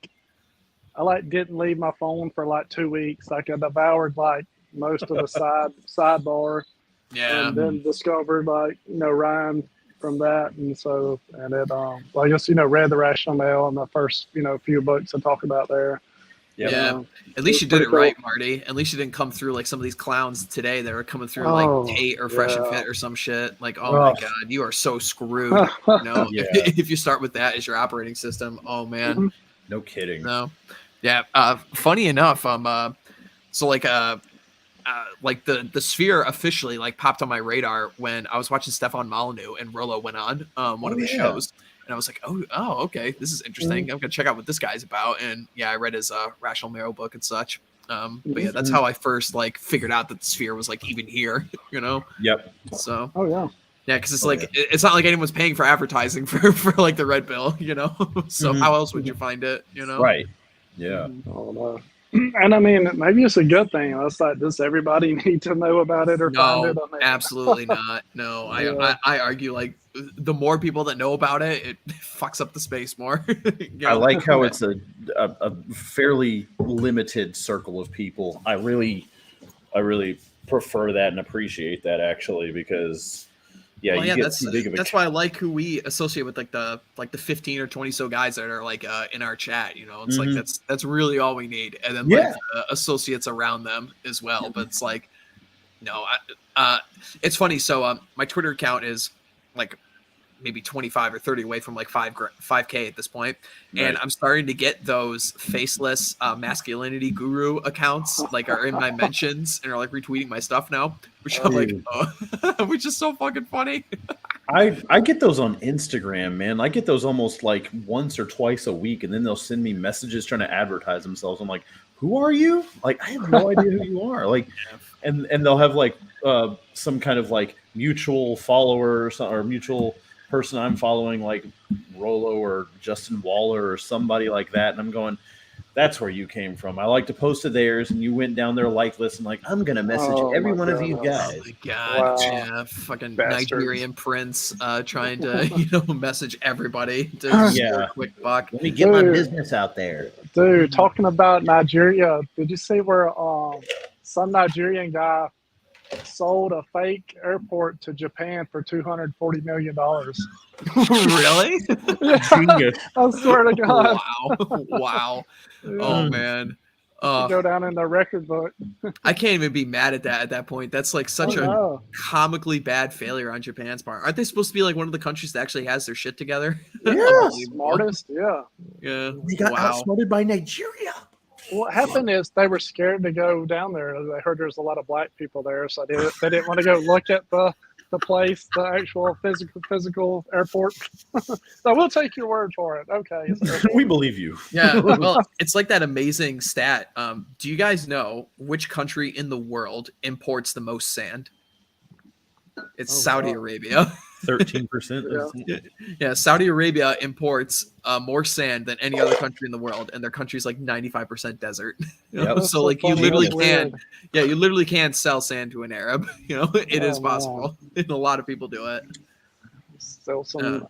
didn't leave my phone for like 2 weeks. Like I devoured like most of the sidebar, and then discovered like Ryan from that, and so it I guess read The Rational Male and the first few books I talk about there. Yep. Yeah. At least you did it right, Marty. At least you didn't come through like some of these clowns today that are coming through like Tate or Fresh and Fit or some shit. Like, oh my god, you are so screwed. You know, Yeah. if you start with that as your operating system, oh man. No kidding. No. Yeah. Funny enough, so like the Sphere officially like popped on my radar when I was watching Stefan Molyneux and Rolo went on one of his shows. And I was like, oh, okay, this is interesting. I'm gonna check out what this guy's about. And yeah, I read his Rational Marrow book and such. But yeah, that's how I first like figured out that the Sphere was like even here, you know? Yep. So yeah, because it's it's not like anyone's paying for advertising for like the Red Pill, you know? So how else would you find it, you know? Right. Yeah. Oh, no. And I mean, maybe it's a good thing. It's like, does everybody need to know about it or find it? I mean, absolutely not. No, I argue like the more people that know about it, it fucks up the space more. You know? I like how it's a fairly limited circle of people. I really prefer that and appreciate that actually, because that's why I like who we associate with like the 15 or 20 so guys that are like in our chat, you know. It's like that's really all we need, and then like associates around them as well. But it's like no, it's funny. So my Twitter account is like maybe 25 or 30 away from like 5K at this point. Right. And I'm starting to get those faceless masculinity guru accounts like are in my mentions and are like retweeting my stuff now, which I'm like, which is so fucking funny. I get those on Instagram, man. I get those almost like once or twice a week, and then they'll send me messages trying to advertise themselves. I'm like, who are you? Like, I have no idea who you are. Like, and they'll have like some kind of like mutual follower or mutual person I'm following, like Rolo or Justin Waller or somebody like that, and I'm going, that's where you came from. I like to post to theirs, and you went down their like list and like, I'm gonna message every one of you guys. Oh my god, yeah, fucking bastards. Nigerian prince trying to message everybody to score a quick buck. Let me get my business out there, dude. Talking about Nigeria, did you see where some Nigerian guy sold a fake airport to Japan for $240 million? Really? I swear to God. Wow. Oh man. Go down in the record book. I can't even be mad at that at that point. That's like such a comically bad failure on Japan's part. Aren't they supposed to be like one of the countries that actually has their shit together? Yeah, smartest. Yeah. They got outsmarted by Nigeria. What happened is they were scared to go down there. They heard there's a lot of black people there, so they didn't want to go look at the place, the actual physical airport. So we'll take your word for it. Okay. We believe you. Yeah. Well, it's like that amazing stat. Do you guys know which country in the world imports the most sand? It's Saudi Arabia. 13%. Yeah, Saudi Arabia imports more sand than any other country in the world, and their country's like 95% desert. So like you literally can sell sand to an Arab. You know, it is possible, and a lot of people do it. Sell some.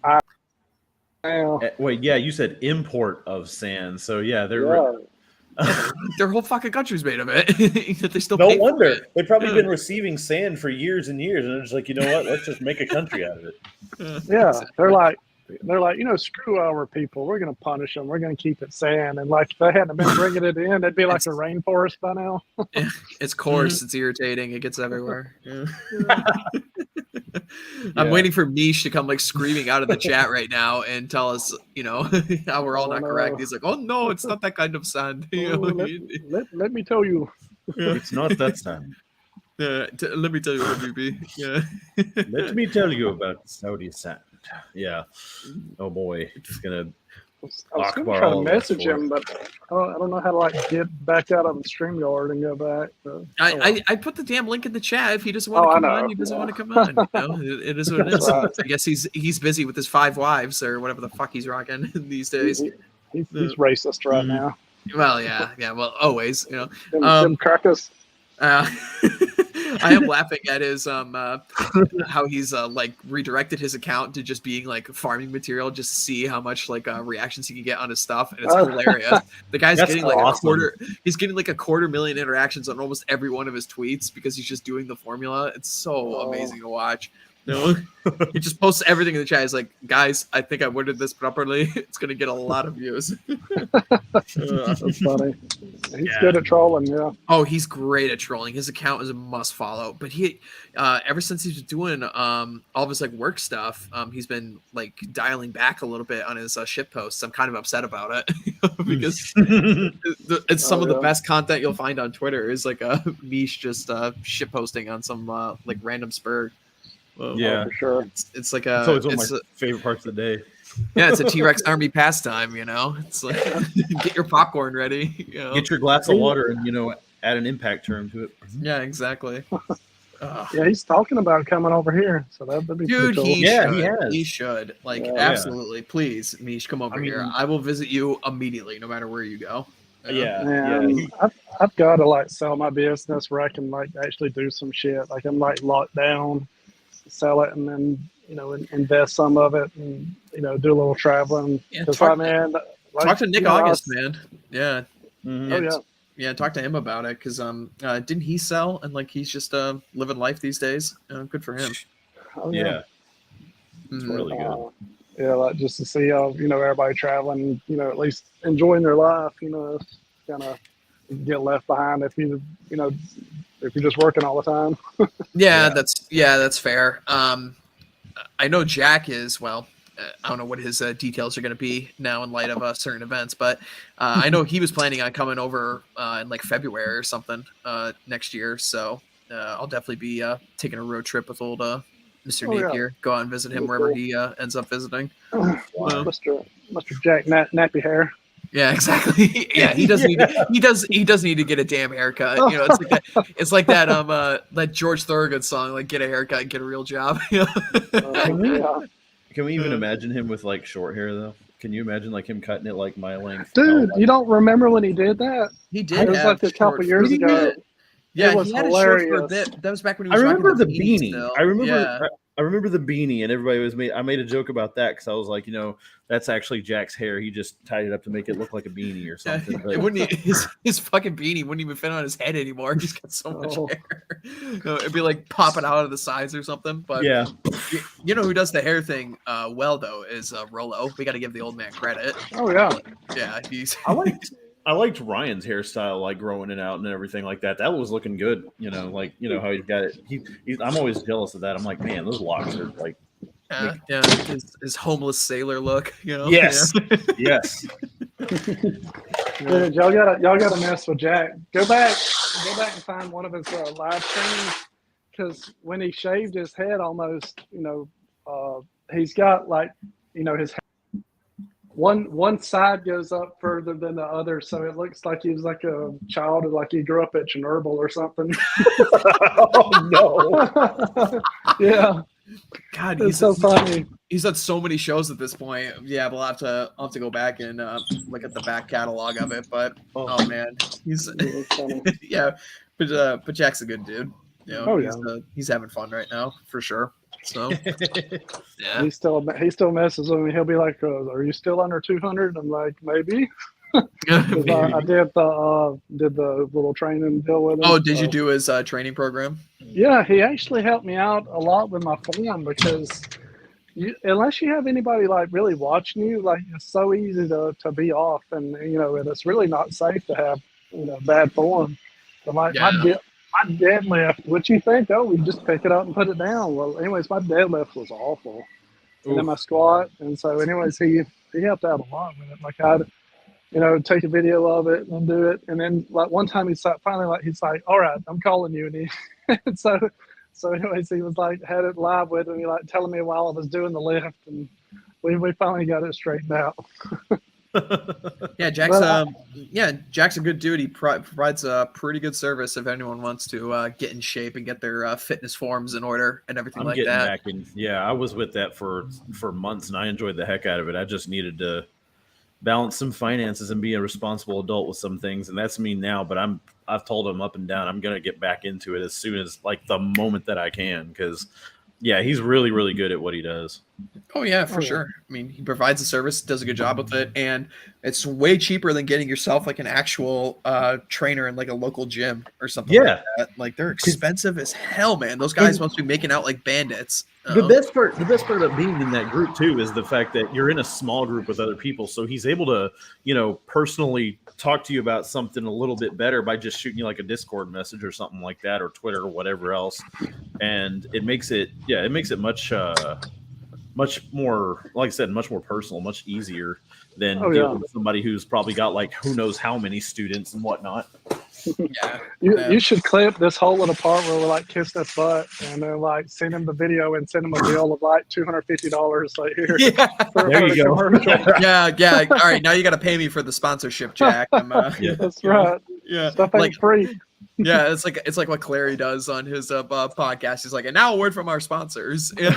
Wait, yeah, you said import of sand, so yeah, they're. Their whole fucking country's made of it. They still no wonder they've probably been receiving sand for years and years, and they're just like, you know what? Let's just make a country out of it. Yeah, they're like, screw our people. We're gonna punish them. We're gonna keep it sand, and like if they hadn't been bringing it in, it'd be like a rainforest by now. It's coarse. It's irritating. It gets everywhere. I'm waiting for Mish to come like screaming out of the chat right now and tell us, how we're all not correct. He's like, oh no, it's not that kind of sand. Let me tell you. It's not that sand. Let me tell you, WB. Yeah. Let me tell you about Saudi sand. Yeah. Oh boy, it's gonna. I was going to try to message him, but I don't know how to like get back out of the StreamYard and go back. I put the damn link in the chat. If he doesn't want to come on, he doesn't want to come on. It is what it is. I guess he's busy with his 5 wives or whatever the fuck he's rocking these days. He's racist right now. Well, yeah. Well, always, Them crackers. I am laughing at his how he's like redirected his account to just being like farming material just to see how much like reactions he can get on his stuff, and it's hilarious. The guy's getting like a quarter. He's getting like 250,000 interactions on almost every one of his tweets because he's just doing the formula. It's so amazing to watch. No, he just posts everything in the chat. He's like, guys, I think I worded this properly. It's gonna get a lot of views. That's funny. He's good at trolling, yeah. Oh, he's great at trolling. His account is a must follow. But he, ever since he's been doing all of his like work stuff, he's been like dialing back a little bit on his shit posts. I'm kind of upset about it because it's some of the best content you'll find on Twitter is like a Mish just shit posting on some like random spur. Yeah, for sure. It's like it's always one of my favorite parts of the day. Yeah, it's a T-Rex army pastime, you know. It's like get your popcorn ready, you know? Get your glass of water and add an impact term to it. Yeah, exactly. Yeah, he's talking about coming over here, so that would be dude. cool. He has. He should absolutely. Please, Mish, come over here. I will visit you immediately, no matter where you go. I've got to like sell my business where I can like actually do some shit. Like I'm like locked down, sell it, and then invest some of it, and do a little traveling. Yeah, talk to Nick August, man. Yeah. Mm-hmm. Yeah, talk to him about it because didn't he sell and like he's just living life these days? Good for him. Oh, yeah. It's really good. Yeah, like just to see how everybody traveling, at least enjoying their life. Kind of get left behind if you're just working all the time. That's fair. I know Jack is I don't know what his details are going to be now in light of certain events, but I know he was planning on coming over in like February or something next year. So I'll definitely be taking a road trip with old Mr. Napier. Go out and visit him wherever he ends up visiting. Mr. Jack Nappy Hair. Yeah, exactly. Yeah, he does need to get a damn haircut. It's like that George Thorogood song, like get a haircut and get a real job. Can we even imagine him with like short hair though? Can you imagine like him cutting it like my length? Dude, you don't remember when he did that? He did. It was like a couple years ago. Yeah, it was he had hilarious. it short for a bit. That was back when he was. I remember the beanie. Still. I remember the beanie, and everybody was I made a joke about that because I was like, that's actually Jack's hair. He just tied it up to make it look like a beanie or something. It wouldn't. His fucking beanie wouldn't even fit on his head anymore. He's got so much hair. It'd be like popping out of the sides or something. But yeah, who does the hair thing well though is Rolo. We got to give the old man credit. Oh yeah, yeah. I liked Ryan's hairstyle, like growing it out and everything like that. That was looking good, how he got it. I'm always jealous of that. I'm like, man, those locks are like, his homeless sailor look, Yes, yes. Dude, y'all gotta mess with Jack. Go back and find one of his live streams because when he shaved his head, almost, he's got like, his one side goes up further than the other, so it looks like he was like a child, like he grew up at Chernobyl or something. Oh no! Yeah, God, he's so funny. He's had so many shows at this point. Yeah, we'll have to go back and look at the back catalog of it. But oh man, he's yeah, but Jack's a good dude. He's having fun right now for sure. So yeah, he still messes with me. He'll be like, "Are you still under 200?" I'm like, "Maybe." Maybe. I did the little training deal with him. Oh, did you do his training program? Yeah, he actually helped me out a lot with my form because unless you have anybody like really watching you, like it's so easy to be off, and and it's really not safe to have bad form. So my deadlift, what you think? Oh, we just pick it up and put it down. Well, anyways, my deadlift was awful. And then my squat. And so anyways, he helped out a lot with it. Like I'd, take a video of it and do it. And then like one time he's like, all right, I'm calling you. And he, and so anyways, he was like, had it live with me, like telling me while I was doing the lift. And we finally got it straightened out. Yeah, Jack's a good dude. He provides a pretty good service if anyone wants to get in shape and get their fitness forms in order and everything like that. I was with that for months, and I enjoyed the heck out of it. I just needed to balance some finances and be a responsible adult with some things, and that's me now. But I've told him up and down I'm gonna get back into it as soon as like the moment that I can, because he's really, really good at what he does. Oh yeah, for sure. I mean, he provides a service, does a good job with it, and it's way cheaper than getting yourself like an actual trainer in like a local gym or something like that. Like they're expensive as hell, man. Those guys must be making out like bandits. The best part about being in that group too is the fact that you're in a small group with other people, so he's able to, personally talk to you about something a little bit better by just shooting you like a Discord message or something like that, or Twitter or whatever else, and it makes it much more, like I said, much more personal, much easier than dealing with somebody who's probably got like who knows how many students and whatnot. You should clip this whole little part where we're like kissing his butt and then like send him the video and send him a bill of like $250 like here. There you go. Yeah. All right, now you got to pay me for the sponsorship, Jack. That's right. Yeah, stuff ain't free. Yeah, it's like what Clary does on his podcast. He's like, and now a word from our sponsors. He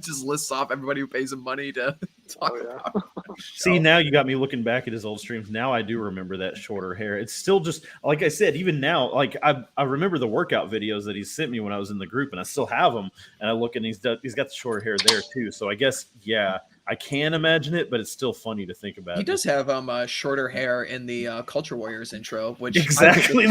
just lists off everybody who pays him money to talk about. See, now you got me looking back at his old streams. Now I do remember that shorter hair. It's still just like I said. Even now, like I remember the workout videos that he sent me when I was in the group, and I still have them. And I look and he's got the shorter hair there too. So I guess I can imagine it, but it's still funny to think about. He does have shorter hair in the Culture Warriors intro, which exactly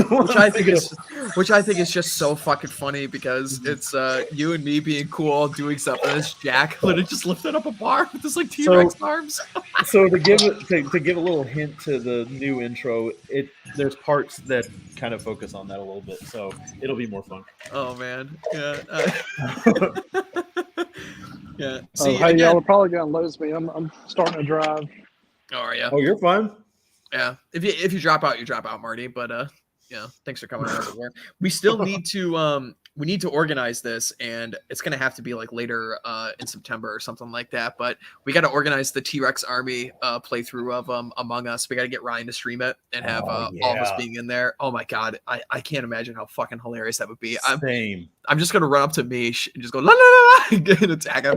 I think is just so fucking funny because it's you and me being cool doing something. It's Jack literally just lifted up a bar with his like T-Rex arms. So to give a little hint to the new intro, there's parts that kind of focus on that a little bit, so it'll be more fun. Oh man, yeah. See, hey, y'all are probably gonna lose me. I'm starting to drive. Oh, are you? Oh, you're fine. Yeah. If you drop out, you drop out, Marty. But thanks for coming over. We still need to organize this, and it's gonna have to be like later in September or something like that. But we got to organize the T-Rex Army playthrough of Among Us. We got to get Ryan to stream it and have all of us being in there. Oh my god, I can't imagine how fucking hilarious that would be. I'm just gonna run up to Mish and just go la la la and attack him.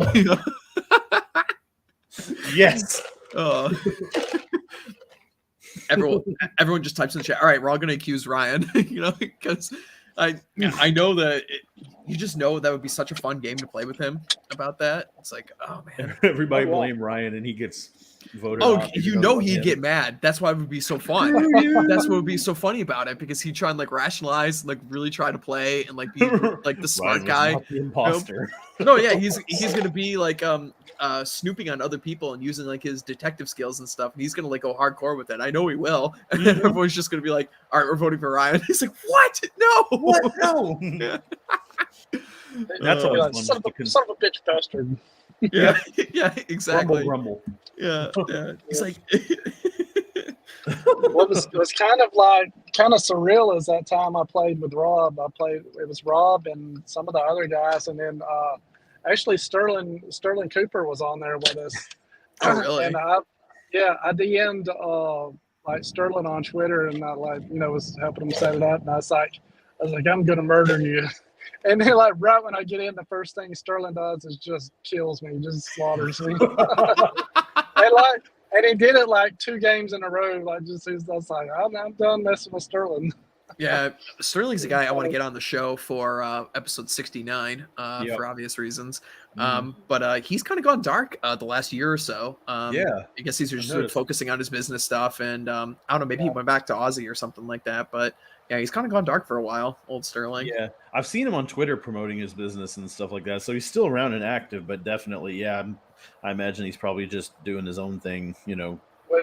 Yes. Everyone just types in the chat. All right, we're all gonna accuse Ryan, because I know that you just know that would be such a fun game to play with him about that. It's like, oh man, everybody blame Ryan and he gets voted. Oh, he'd get mad. That's why it would be so fun. That's what would be so funny about it, because he'd try and like rationalize and like really try to play and like be like the smart guy. Not the imposter. No, yeah, he's gonna be like snooping on other people and using like his detective skills and stuff, and he's gonna like go hardcore with it. I know he will. And then everyone's just gonna be like, all right, we're voting for Ryan. He's like, what? No. What? No. That's always son of a bitch bastard. Yeah, exactly. Rumble. Yeah. He's like Well, it was kind of surreal as that time I played with Rob. It was Rob and some of the other guys, and then actually Sterling Cooper was on there with us. Oh, really? And I DM'd like Sterling on Twitter, and I was helping him set it up, and I was like, I'm gonna murder you. And then like right when I get in, the first thing Sterling does is just kills me, just slaughters me. And he did it like 2 games in a row. Like I was like, I'm done messing with Sterling. Yeah, Sterling's a guy I want to get on the show for episode 69 for obvious reasons. But he's kind of gone dark the last year or so. I guess he's just sort of focusing on his business stuff, and I don't know, maybe he went back to Aussie or something like that. But yeah, he's kind of gone dark for a while, old Sterling. Yeah, I've seen him on Twitter promoting his business and stuff like that. So he's still around and active, but definitely, I imagine he's probably just doing his own thing, When he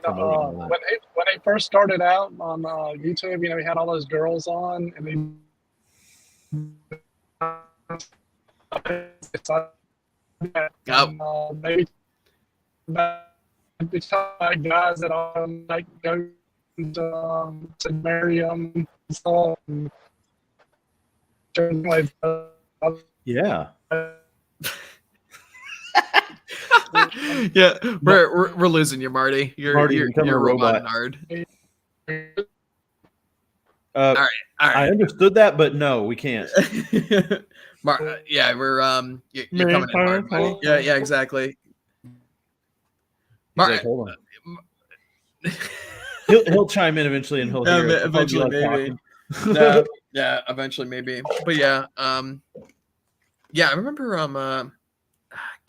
first started out on YouTube, he had all those girls on, and maybe guys that like go to marry them and stuff. Yeah. Yeah, we're losing you, Marty. You're a robot nerd. All right. I understood that, but no, we can't. We're you're coming in hard, Marty. Yeah, exactly. Like, hold on. He'll chime in eventually, and he'll hear it. Eventually, maybe. eventually, maybe. But I remember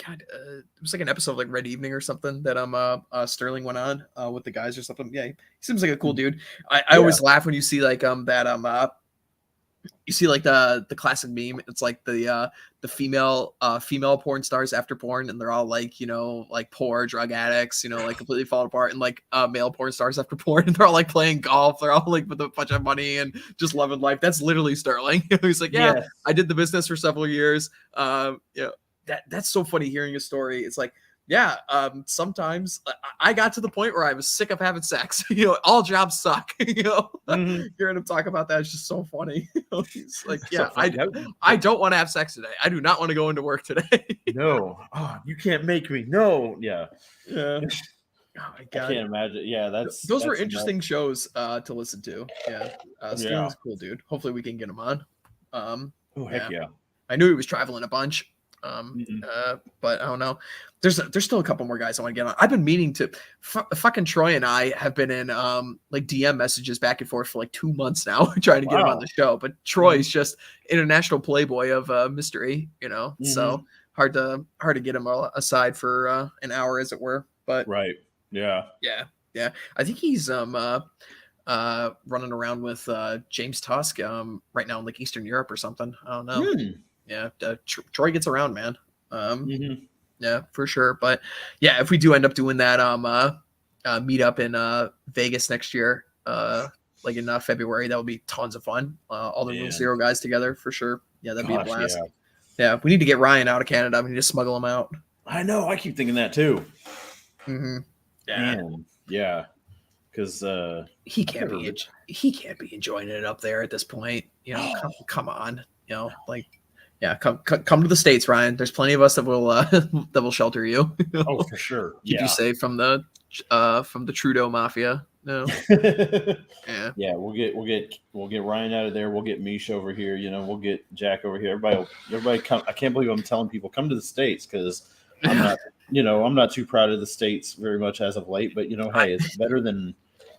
God, it was like an episode of like Red Evening or something that Sterling went on with the guys or something. Yeah, he seems like a cool dude. I Yeah. always laugh when you see like that you see like the classic meme. It's like the female porn stars after porn, and they're all like, you know, like poor drug addicts, you know, like completely fall apart, and like male porn stars after porn, and they're all like playing golf. They're all like with a bunch of money and just loving life. That's literally Sterling. He's like, yeah, Yes. I did the business for several years. Yeah, that's so funny hearing his story. It's like, yeah, sometimes I got to the point where I was sick of having sex. You know, all jobs suck. You know, hearing him talk about that is just so funny. You know, he's like, yeah, So funny. I don't want to have sex today. I do not want to go into work today. No, you can't make me. No, yeah. Yeah. Oh my I god. can't imagine. Yeah, Those were that's interesting shows to listen to. Yeah. Sterling's a cool dude. Hopefully we can get him on. Oh heck yeah. I knew he was traveling a bunch. But I don't know. There's still a couple more guys I want to get on. I've been meaning to. Fucking Troy and I have been in like DM messages back and forth for like 2 months now, trying to get him on the show. But Troy's just international playboy of mystery, you know. So hard to get him aside for an hour, as it were. But right, yeah. I think he's running around with James Tusk right now in like Eastern Europe or something. I don't know. Yeah, Troy gets around, man. Yeah, for sure. But yeah, if we do end up doing that meetup in Vegas next year, like in February, that would be tons of fun. All the Rule Zero guys together for sure. Yeah, that'd be a blast. Yeah, we need to get Ryan out of Canada. We need to smuggle him out. I know. I keep thinking that too. Yeah, man, yeah. Because he can't be enjoying it up there at this point. You know, come on. You know, like. Yeah, come to the States, Ryan. There's plenty of us that will shelter you. Oh, for sure. Keep you safe from the Trudeau mafia. No. Yeah, we'll get Ryan out of there. We'll get Mish over here. You know, we'll get Jack over here. Everybody come. I can't believe I'm telling people come to the States because I'm not. You know, I'm not too proud of the States very much as of late. But you know, hey, it's better than.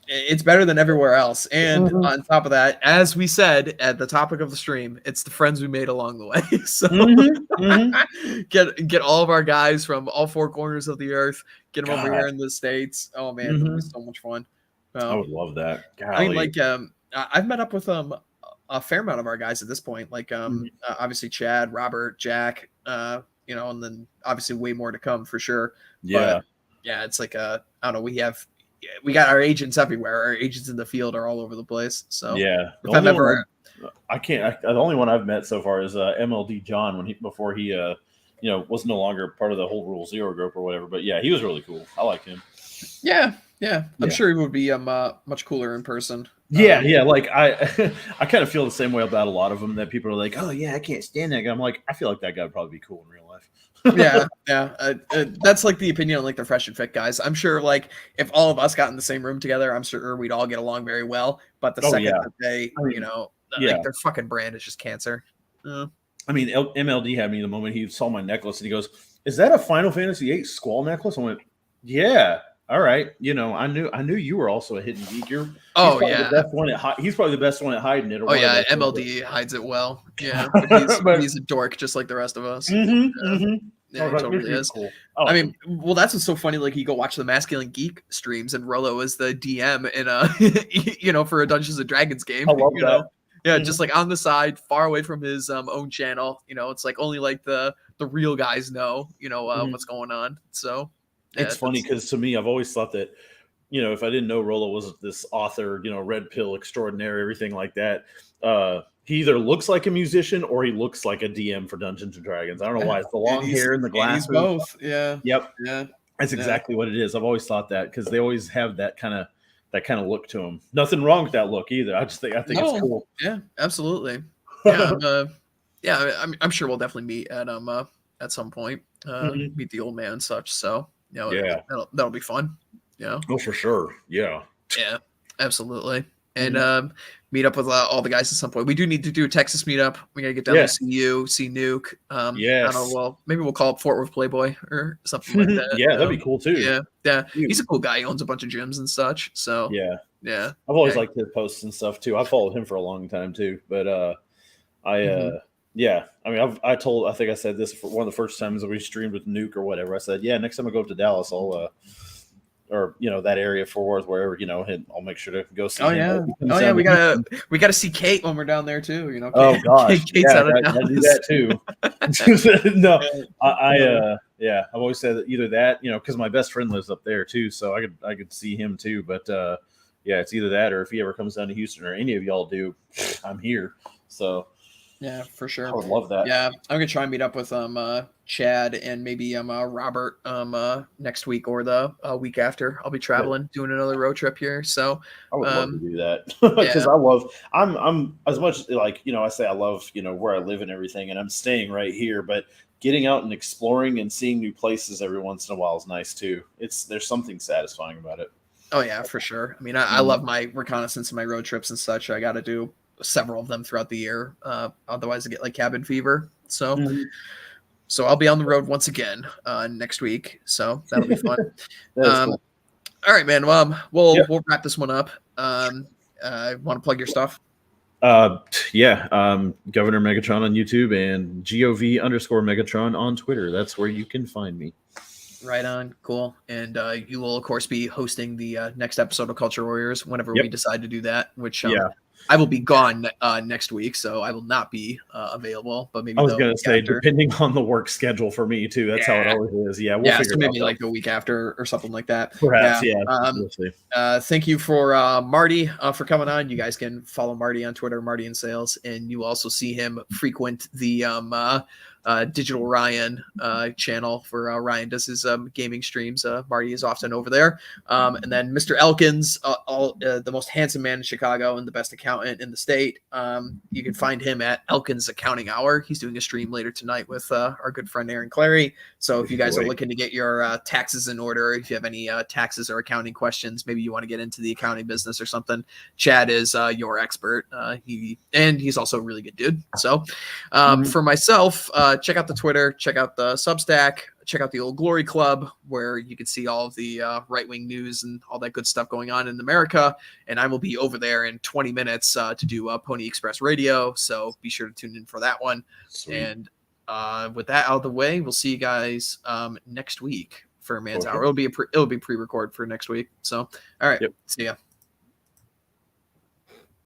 It's better than everywhere else. And on top of that, as we said at the topic of the stream, it's the friends we made along the way. So get all of our guys from all four corners of the earth, get them over here in the States. Oh man, it'll be so much fun. I would love that. Golly. I mean, like I've met up with a fair amount of our guys at this point. Like obviously Chad, Robert, Jack, you know, and then obviously way more to come for sure. Yeah. But, yeah, it's like I don't know, we got our agents everywhere. Our agents in the field are all over the place. So yeah, if I'm ever, the only one I've met so far is MLD John before he you know, was no longer part of the whole Rule Zero group or whatever. But yeah, he was really cool. I like him. Yeah. I'm sure he would be much cooler in person. Yeah. Like I kind of feel the same way about a lot of them. That people are like, oh yeah, I can't stand that guy. I'm like, I feel like that guy would probably be cool in real life. Yeah. That's like the opinion of like the Fresh and Fit guys. I'm sure like if all of us got in the same room together, I'm sure we'd all get along very well. But the second that they, you know, like their fucking brand is just cancer. I mean, MLD had me the moment he saw my necklace and he goes, "Is that a Final Fantasy VIII Squall necklace?" I went, "Yeah, all right." You know, I knew you were also a hidden geek. He's probably the best one at hiding it. Oh yeah, MLD hides it well. Yeah, he's a dork just like the rest of us. Yeah, it totally is. Cool. I mean, well, that's what's so funny. Like, you go watch the Masculine Geek streams, and Rollo is the DM in you know, for a Dungeons and Dragons game. I love that. Know? Yeah, just like on the side, far away from his own channel. You know, it's like only like the real guys know, you know, what's going on. So yeah, it's funny because to me, I've always thought that, you know, if I didn't know Rollo was this author, you know, red pill extraordinary, everything like that, he either looks like a musician or he looks like a DM for Dungeons and Dragons. I don't know why. It's the long hair and the glasses. He's both. Yeah. Yep. Yeah. That's exactly what it is. I've always thought that because they always have that kind of look to them. Nothing wrong with that look either. I think it's cool. Yeah, absolutely. Yeah. I'm sure we'll definitely meet at some point. Meet the old man and such. So, you know, that'll be fun. Yeah. Oh, for sure. Yeah. Yeah, absolutely. And meet up with all the guys at some point. We do need to do a Texas meetup. We gotta get down to see you, see Nuke. Yes. I don't know, well, maybe we'll call it Fort Worth Playboy or something like that. Yeah, that'd be cool too. Yeah. He's a cool guy. He owns a bunch of gyms and such. So yeah. I've always liked his posts and stuff too. I followed him for a long time too, but Yeah, I mean, I think I said this for one of the first times that we streamed with Nuke or whatever. I said, yeah, next time I go up to Dallas, I'll or that area, Fort Worth, wherever, and I'll make sure to go see Oh him. yeah, He comes oh yeah. down We to gotta Houston. we gotta see Kate when we're down there too. Oh gosh, Kate's yeah, out of I do Dallas. that too. No, Yeah. yeah, I've always said that either that, because my best friend lives up there too, so I could see him too. But yeah, it's either that or if he ever comes down to Houston or any of y'all do, I'm here. So Yeah, for I sure. would love that. Yeah, I'm gonna try and meet up with Chad and maybe Robert next week or the week after. I'll be traveling, doing another road trip here. So I would love to do that yeah, because I'm as much like I say I love where I live and everything, and I'm staying right here, but getting out and exploring and seeing new places every once in a while is nice too. There's something satisfying about it. oh yeah, for sure. I mean, I love my reconnaissance and my road trips and such. I got to do several of them throughout the year. Otherwise, I get like cabin fever. So. Mhm. So I'll be on the road once again next week. So that'll be fun. That is cool. All right, man. Well, we'll wrap this one up. Want to plug your stuff? Yeah. Governor Megatron on YouTube and GOV_Megatron on Twitter. That's where you can find me. Right on. Cool. And you will, of course, be hosting the next episode of Culture Warriors whenever we decide to do that, which I will be gone next week, so I will not be available. But maybe I was going to say, after. depending on the work schedule for me too. That's how it always is. Yeah, we'll figure so maybe it out. like a week after or something like that. Perhaps, yeah. We'll see. Thank you for Marty for coming on. You guys can follow Marty on Twitter, Marty in Sales, and you also see him frequent the Digital Ryan channel for Ryan does his gaming streams. Marty is often over there. And then Mr. Elkins, the most handsome man in Chicago and the best accountant in the state. You can find him at Elkins Accounting Hour. He's doing a stream later tonight with our good friend Aaron Clary. So if you guys are looking to get your taxes in order, if you have any taxes or accounting questions, maybe you want to get into the accounting business or something, Chad is your expert. He's also a really good dude. So for myself, check out the Twitter, check out the Substack, check out the Old Glory Club, where you can see all of the right-wing news and all that good stuff going on in America. And I will be over there in 20 minutes to do Pony Express Radio. So be sure to tune in for that one. Sweet. And with that out of the way, we'll see you guys next week for Man's Hour. It'll be pre-record for next week. So, all right. See ya.